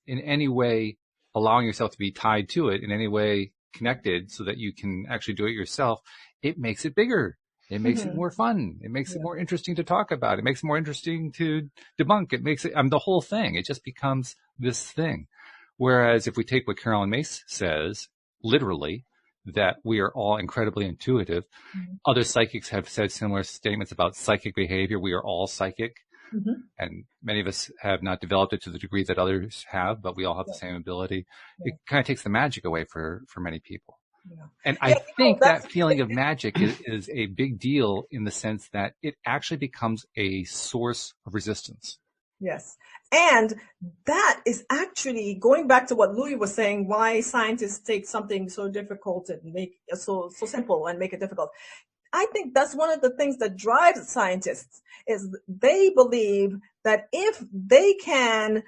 in any way allowing yourself to be tied to it, in any way connected so that you can actually do it yourself, it makes it bigger. It makes it more fun. It makes it more interesting to talk about. It makes it more interesting to debunk. It makes it, the whole thing. It just becomes this thing. Whereas if we take what Carolyn Mace says, literally, that we are all incredibly intuitive. Other psychics have said similar statements about psychic behavior. We are all psychic. And many of us have not developed it to the degree that others have, but we all have the same ability. It kind of takes the magic away for many people. And I think that feeling of magic is a big deal in the sense that it actually becomes a source of resistance. Yes. And that is actually going back to what Louis was saying, why scientists take something so difficult and make it so simple and make it difficult. I think that's one of the things that drives scientists is they believe that if they can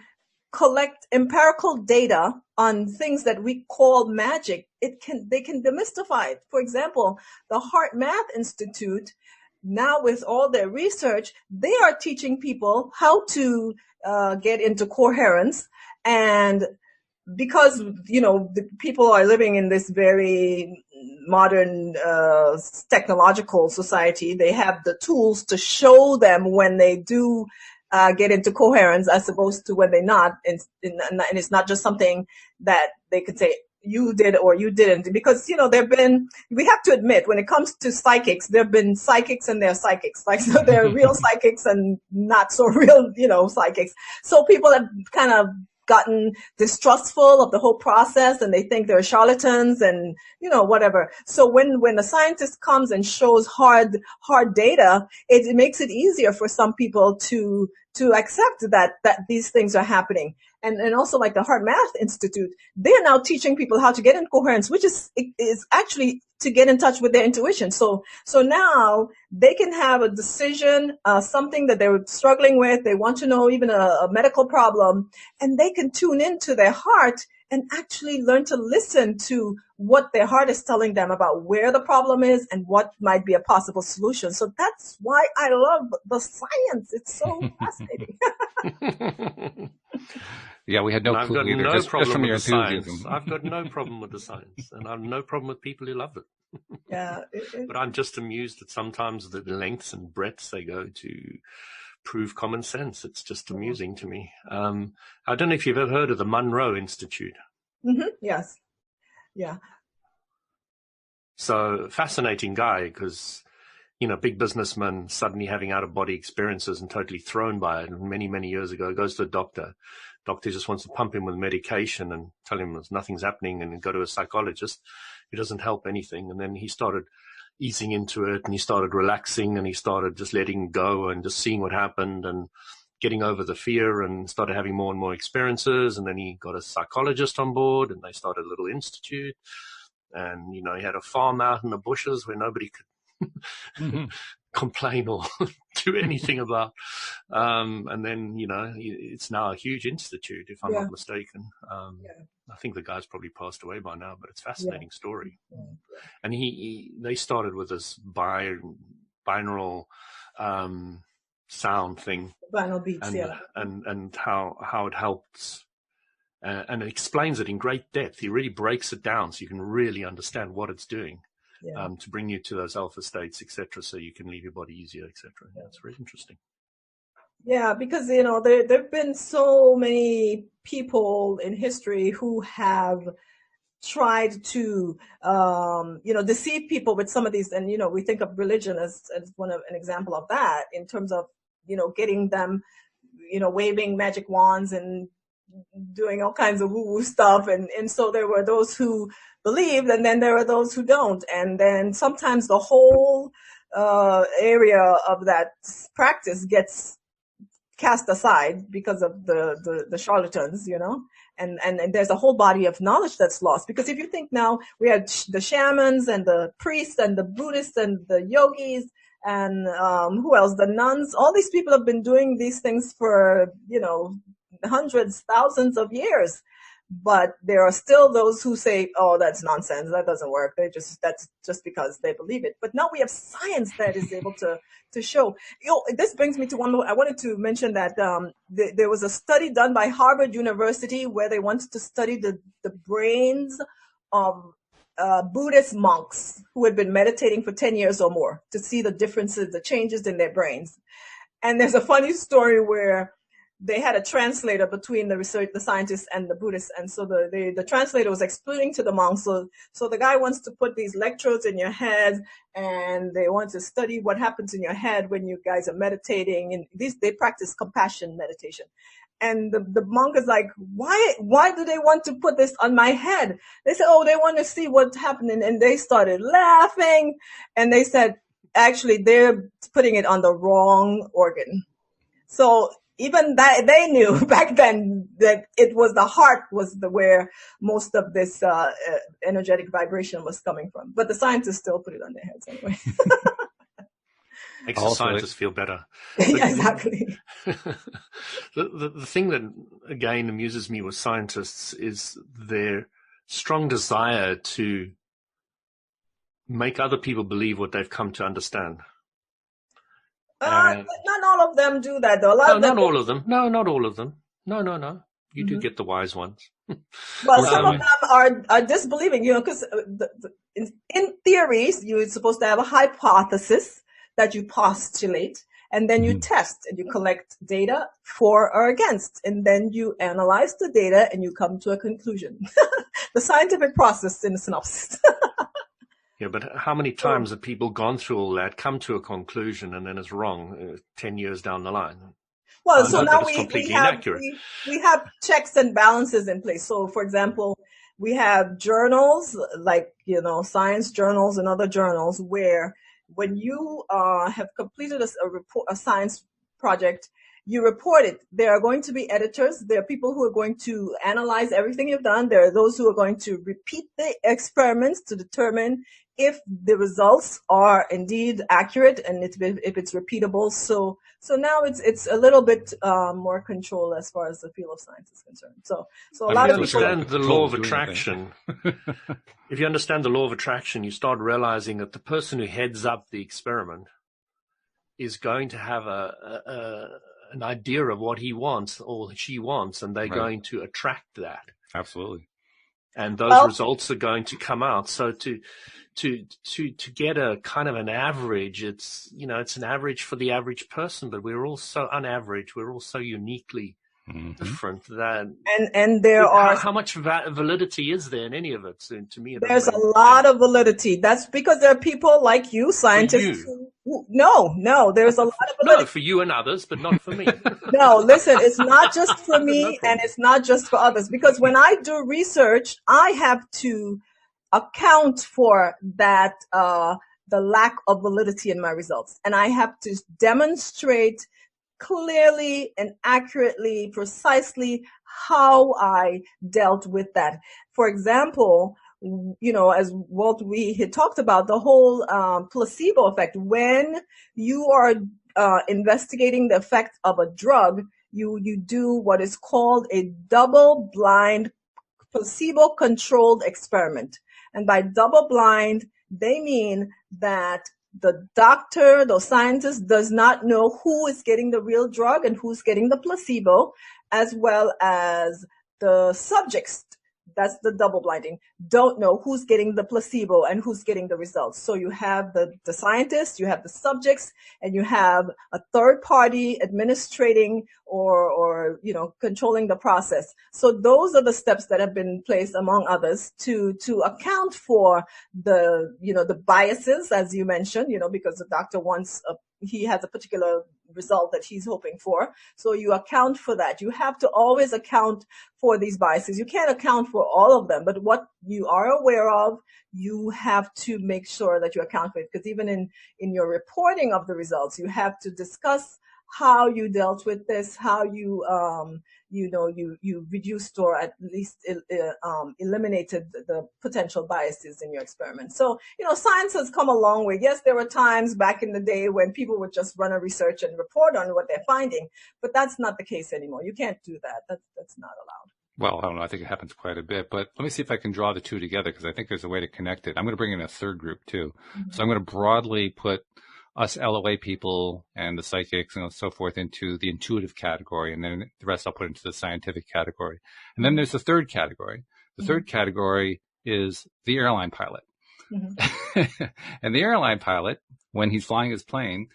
collect empirical data on things that we call magic, they can demystify it. For example, the Heart Math Institute, now with all their research, they are teaching people how to get into coherence. And because, the people are living in this very modern technological society, they have the tools to show them when they do get into coherence as opposed to when they're not. And it's not just something that they could say, you did or you didn't. Because, we have to admit, when it comes to psychics, there have been psychics and there are psychics. Like, so there are real psychics and not so real, psychics. So people have kind of gotten distrustful of the whole process and they think they're charlatans and, whatever. So when a scientist comes and shows hard data, it makes it easier for some people to accept that these things are happening. And also like the Heart Math Institute, they're now teaching people how to get in coherence, which is actually to get in touch with their intuition. So now they can have a decision, something that they were struggling with. They want to know even a medical problem, and they can tune into their heart and actually learn to listen to what their heart is telling them about where the problem is and what might be a possible solution. So that's why I love the science. It's so fascinating. Yeah, we had no clue either. No just from your enthusiasm. enthusiasm. I've got no problem with the science, and I've no problem with people who love it. Yeah, but I'm just amused at sometimes the lengths and breadths they go to prove common sense. It's just amusing to me. I don't know if you've ever heard of the Monroe Institute. Yes. Yeah. So fascinating guy, because, big businessman suddenly having out-of-body experiences and totally thrown by it. And many, many years ago, goes to a doctor. Doctor just wants to pump him with medication and tell him nothing's happening, and go to a psychologist who doesn't help anything. And then he started easing into it, and he started relaxing, and he started just letting go and just seeing what happened and getting over the fear, and started having more and more experiences. And then he got a psychologist on board, and they started a little institute. And, he had a farm out in the bushes where nobody could complain or do anything about. And then, it's now a huge institute, if I'm not mistaken. I think the guy's probably passed away by now, but it's a fascinating story. And they started with this binaural sound thing. Binaural beats, and how it helps. And it explains it in great depth. He really breaks it down so you can really understand what it's doing to bring you to those alpha states, etc., so you can leave your body easier, etc. Yeah, it's very interesting. Yeah, because, there've been so many people in history who have tried to, deceive people with some of these. And, we think of religion as an example of that, in terms of, getting them, waving magic wands and doing all kinds of woo-woo stuff. And so there were those who believed, and then there are those who don't. And then sometimes the whole area of that practice gets cast aside because of the charlatans, and there's a whole body of knowledge that's lost. Because if you think now, we had the shamans and the priests and the Buddhists and the yogis and who else? The nuns. All these people have been doing these things for, hundreds, thousands of years. But there are still those who say, oh, that's nonsense, that doesn't work. That's just because they believe it. But now we have science that is able to show. This brings me to one more. I wanted to mention that there was a study done by Harvard University where they wanted to study the brains of Buddhist monks who had been meditating for 10 years or more, to see the differences, the changes in their brains. And there's a funny story where they had a translator between the scientists and the Buddhists. And so the translator was explaining to the monks. So the guy wants to put these electrodes in your head, and they want to study what happens in your head when you guys are meditating. And they practice compassion meditation. And the monk is like, why do they want to put this on my head? They said, oh, they want to see what's happening. And they started laughing. And they said, actually, they're putting it on the wrong organ. So even that, they knew back then that it was the heart was where most of this energetic vibration was coming from. But the scientists still put it on their heads anyway. Makes the scientists feel better. Yeah, exactly. The thing that, again, amuses me with scientists is their strong desire to make other people believe what they've come to understand. Not all of them do that, though. Not all of them. No, not all of them. No. You do get the wise ones. Well, some of them are disbelieving, because in theory, you're supposed to have a hypothesis that you postulate, and then you test and you collect data for or against, and then you analyze the data and you come to a conclusion. The scientific process in a synopsis. Yeah, but how many times have people gone through all that, come to a conclusion, and then it's wrong 10 years down the line? Well, so now we have checks and balances in place. So, for example, we have journals like, science journals and other journals where when you have completed a science project, you report it. There are going to be editors. There are people who are going to analyze everything you've done. There are those who are going to repeat the experiments to determine if the results are indeed accurate and if it's repeatable. So now it's a little bit more control as far as the field of science is concerned. So a lot of people understand the law of attraction. If you understand the law of attraction, you start realizing that the person who heads up the experiment is going to have an idea of what he wants or she wants, and they're going to attract that. Absolutely. And those results are going to come out. So to get a kind of an average, it's an average for the average person, but we're all so unaverage. We're all so uniquely different. That And there are how much validity is there in any of it? So to me, it doesn't there's a really make lot sense. of validity. That's because there are people like you, For scientists. you, No, there's a lot of no, validity. for you and others, but not for me. No, listen, it's not just for No me and problem. it's not just for others because when I do research, I have to account for that, the lack of validity in my results. And I have to demonstrate clearly and accurately, precisely how I dealt with that. For example, as Walt, we had talked about the whole placebo effect. When you are investigating the effect of a drug, you do what is called a double-blind placebo-controlled experiment. And by double-blind, they mean that the doctor, the scientist does not know who is getting the real drug and who's getting the placebo, as well as the subjects. That's the double blinding. Don't know who's getting the placebo and who's getting the results. So you have the scientists, you have the subjects, and you have a third party administrating or controlling the process. So those are the steps that have been placed, among others, to account for the biases, as you mentioned, because the doctor he has a particular result that he's hoping for. So you account for that. You have to always account for these biases. You can't account for all of them, but what you are aware of, you have to make sure that you account for it. Because even in your reporting of the results, you have to discuss how you dealt with this, how you reduced or at least eliminated the potential biases in your experiment. So, science has come a long way. Yes, there were times back in the day when people would just run a research and report on what they're finding, but that's not the case anymore. You can't do that. That's not allowed. Well, I don't know. I think it happens quite a bit, but let me see if I can draw the two together because I think there's a way to connect it. I'm going to bring in a third group too. Mm-hmm. So I'm going to broadly put us LOA people and the psychics and so forth into the intuitive category, and then the rest I'll put into the scientific category. And then there's the third category. The third category is the airline pilot. Mm-hmm. And the airline pilot, when he's flying his plane,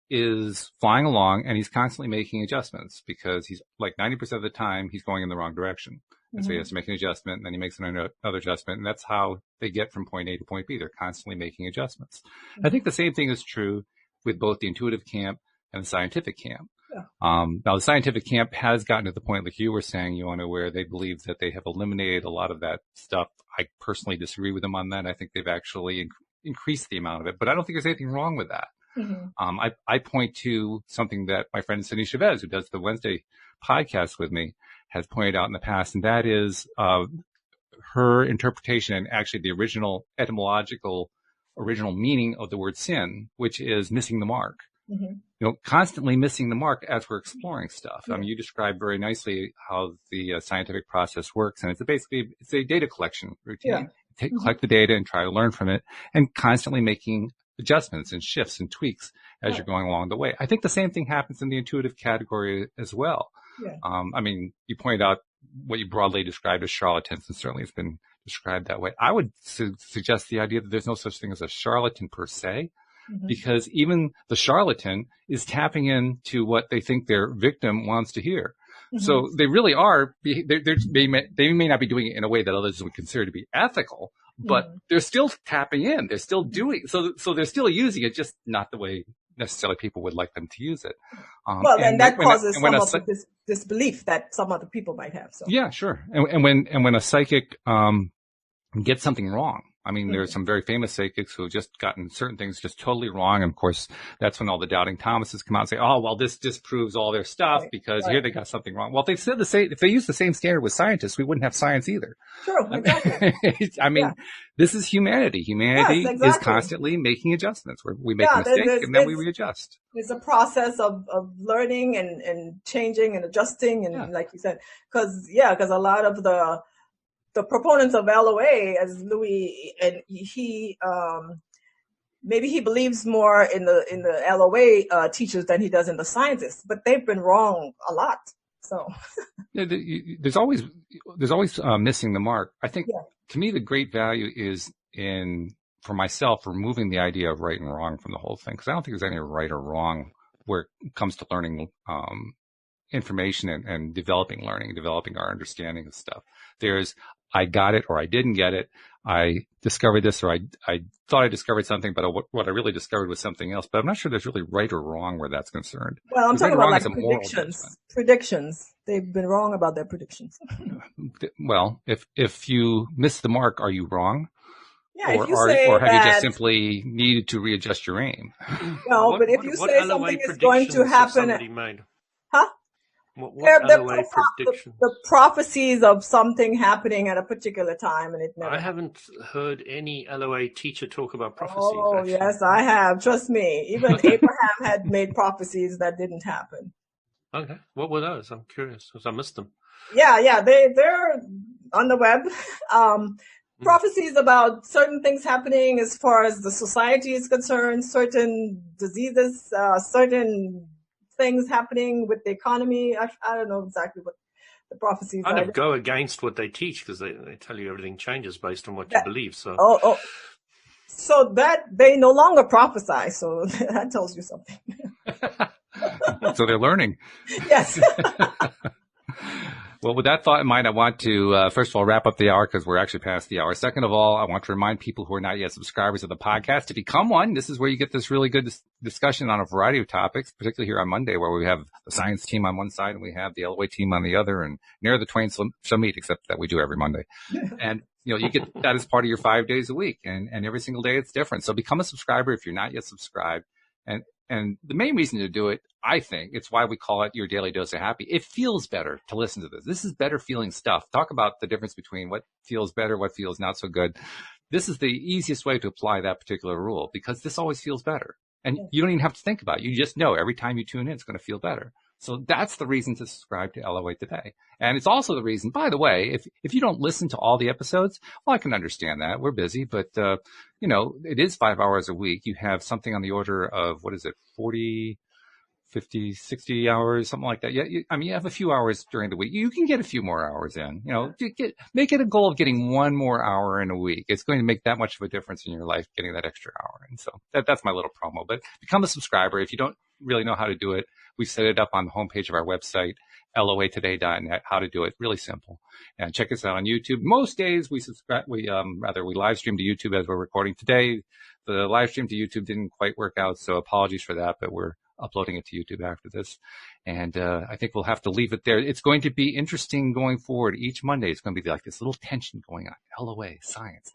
is flying along and he's constantly making adjustments because he's like 90% of the time he's going in the wrong direction. And so he has to make an adjustment, and then he makes another adjustment, and that's how they get from point A to point B. They're constantly making adjustments. Mm-hmm. I think the same thing is true with both the intuitive camp and the scientific camp. Yeah. Now, the scientific camp has gotten to the point, like you were saying, Uohna, where they believe that they have eliminated a lot of that stuff. I personally disagree with them on that. I think they've actually increased the amount of it, but I don't think there's anything wrong with that. Mm-hmm. I point to something that my friend Cindy Chavez, who does the Wednesday podcast with me, has pointed out in the past, and that is her interpretation and actually the original original meaning of the word sin, which is missing the mark. Mm-hmm. Constantly missing the mark as we're exploring stuff. Mm-hmm. I mean, you described very nicely how the scientific process works, and it's a data collection routine. Yeah. Collect the data and try to learn from it, and constantly making adjustments and shifts and tweaks as you're going along the way. I think the same thing happens in the intuitive category as well. Yeah. I mean, you pointed out what you broadly described as charlatans, and certainly it's been described that way. I would suggest the idea that there's no such thing as a charlatan per se, because even the charlatan is tapping into what they think their victim wants to hear. Mm-hmm. So they really are, they may not be doing it in a way that others would consider to be ethical, but they're still tapping in. They're still doing, so they're still using it, just not the way necessarily people would like them to use it. And that causes some of the disbelief that some other people might have. So. Yeah, sure. And when a psychic gets something wrong, I mean, there are some very famous psychics who have just gotten certain things just totally wrong. And of course, that's when all the doubting Thomases come out and say, oh, well, this disproves all their stuff because here they got something wrong. Well, if they used the same standard with scientists, we wouldn't have science either. True, exactly. I mean, this is humanity. Humanity is constantly making adjustments. We make a mistake and then we readjust. It's a process of learning and changing and adjusting. And like you said, because a lot of the proponents of LOA, as Louis, and he, maybe he believes more in the LOA teachers than he does in the scientists, but they've been wrong a lot. So there's always missing the mark. I think to me the great value is for myself, removing the idea of right and wrong from the whole thing, because I don't think there's any right or wrong where it comes to learning information and developing learning, developing our understanding of stuff. There's, I got it or I didn't get it. I discovered this or I thought I discovered something, but what I really discovered was something else. But I'm not sure there's really right or wrong where that's concerned. Well, I'm talking about like predictions. Predictions. They've been wrong about their predictions. Well, if you miss the mark, are you wrong? Yeah, or, if you say or have that, you just simply needed to readjust your aim? No, but if you say something is going to happen, huh? What LOA predictions? The prophecies of something happening at a particular time, and it never. I haven't heard any LOA teacher talk about prophecies. Oh, actually. Yes, I have. Trust me. Even Abraham had made prophecies that didn't happen. Okay, what were those? I'm curious because I missed them. Yeah, they're on the web. Prophecies about certain things happening as far as the society is concerned, certain diseases, certain things happening with the economy. I don't know exactly what the prophecies kind are. of go against what they teach because they tell you everything changes based on what you believe. So so that they no longer prophesy. So that tells you something. So they're learning. Yes. Well, with that thought in mind, I want to, first of all, wrap up the hour because we're actually past the hour. Second of all, I want to remind people who are not yet subscribers of the podcast to become one. This is where you get this really good discussion on a variety of topics, particularly here on Monday, where we have the science team on one side and we have the LOA team on the other, and near the twain shall meet, except that we do every Monday. And, you get that as part of your 5 days a week, and every single day it's different. So become a subscriber if you're not yet subscribed. And the main reason to do it, I think, it's why we call it your daily dose of happy. It feels better to listen to this. This is better feeling stuff. Talk about the difference between what feels better, what feels not so good. This is the easiest way to apply that particular rule because this always feels better. And you don't even have to think about it. You just know every time you tune in, it's going to feel better. So that's the reason to subscribe to LOA Today. And it's also the reason, by the way, if you don't listen to all the episodes, well, I can understand that. We're busy, but, it is 5 hours a week. You have something on the order of, 40, 50, 60 hours, something like that. Yeah. You have a few hours during the week. You can get a few more hours in, make it a goal of getting one more hour in a week. It's going to make that much of a difference in your life, getting that extra hour. And so that's my little promo, but become a subscriber. If you don't really know how to do it, we set it up on the homepage of our website, loatoday.net, how to do it. Really simple. And check us out on YouTube. Most days we live stream to YouTube as we're recording today. The live stream to YouTube didn't quite work out, so apologies for that, but we're uploading it to YouTube after this. And I think we'll have to leave it there. It's going to be interesting going forward. Each Monday, it's going to be like this little tension going on. LOA, science.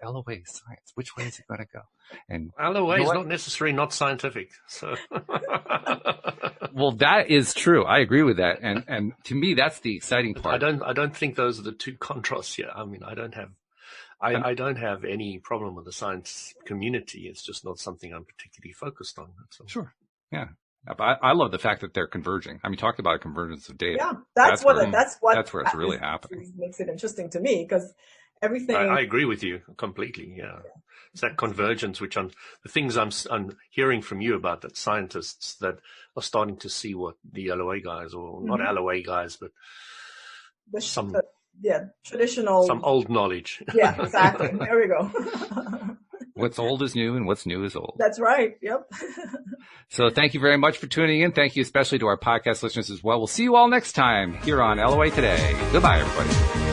Which way is it going to go? And LOA is not necessarily not scientific. So. Well, that is true. I agree with that. And to me, that's the exciting part. I don't think those are the two contrasts here. I mean, I don't have any problem with the science community. It's just not something I'm particularly focused on. That's all. Sure. Yeah. But I love the fact that they're converging. I mean, talk about a convergence of data. Yeah, that's where it's really happening. Makes it interesting to me because everything. I agree with you completely. Yeah. It's that convergence, the things I'm hearing from you about, that scientists that are starting to see what the LOA guys, or not LOA guys, but traditional, some old knowledge. Yeah, exactly. There we go. What's old is new and what's new is old. That's right. Yep. So thank you very much for tuning in. Thank you especially to our podcast listeners as well. We'll see you all next time here on LOA Today. Goodbye, everybody.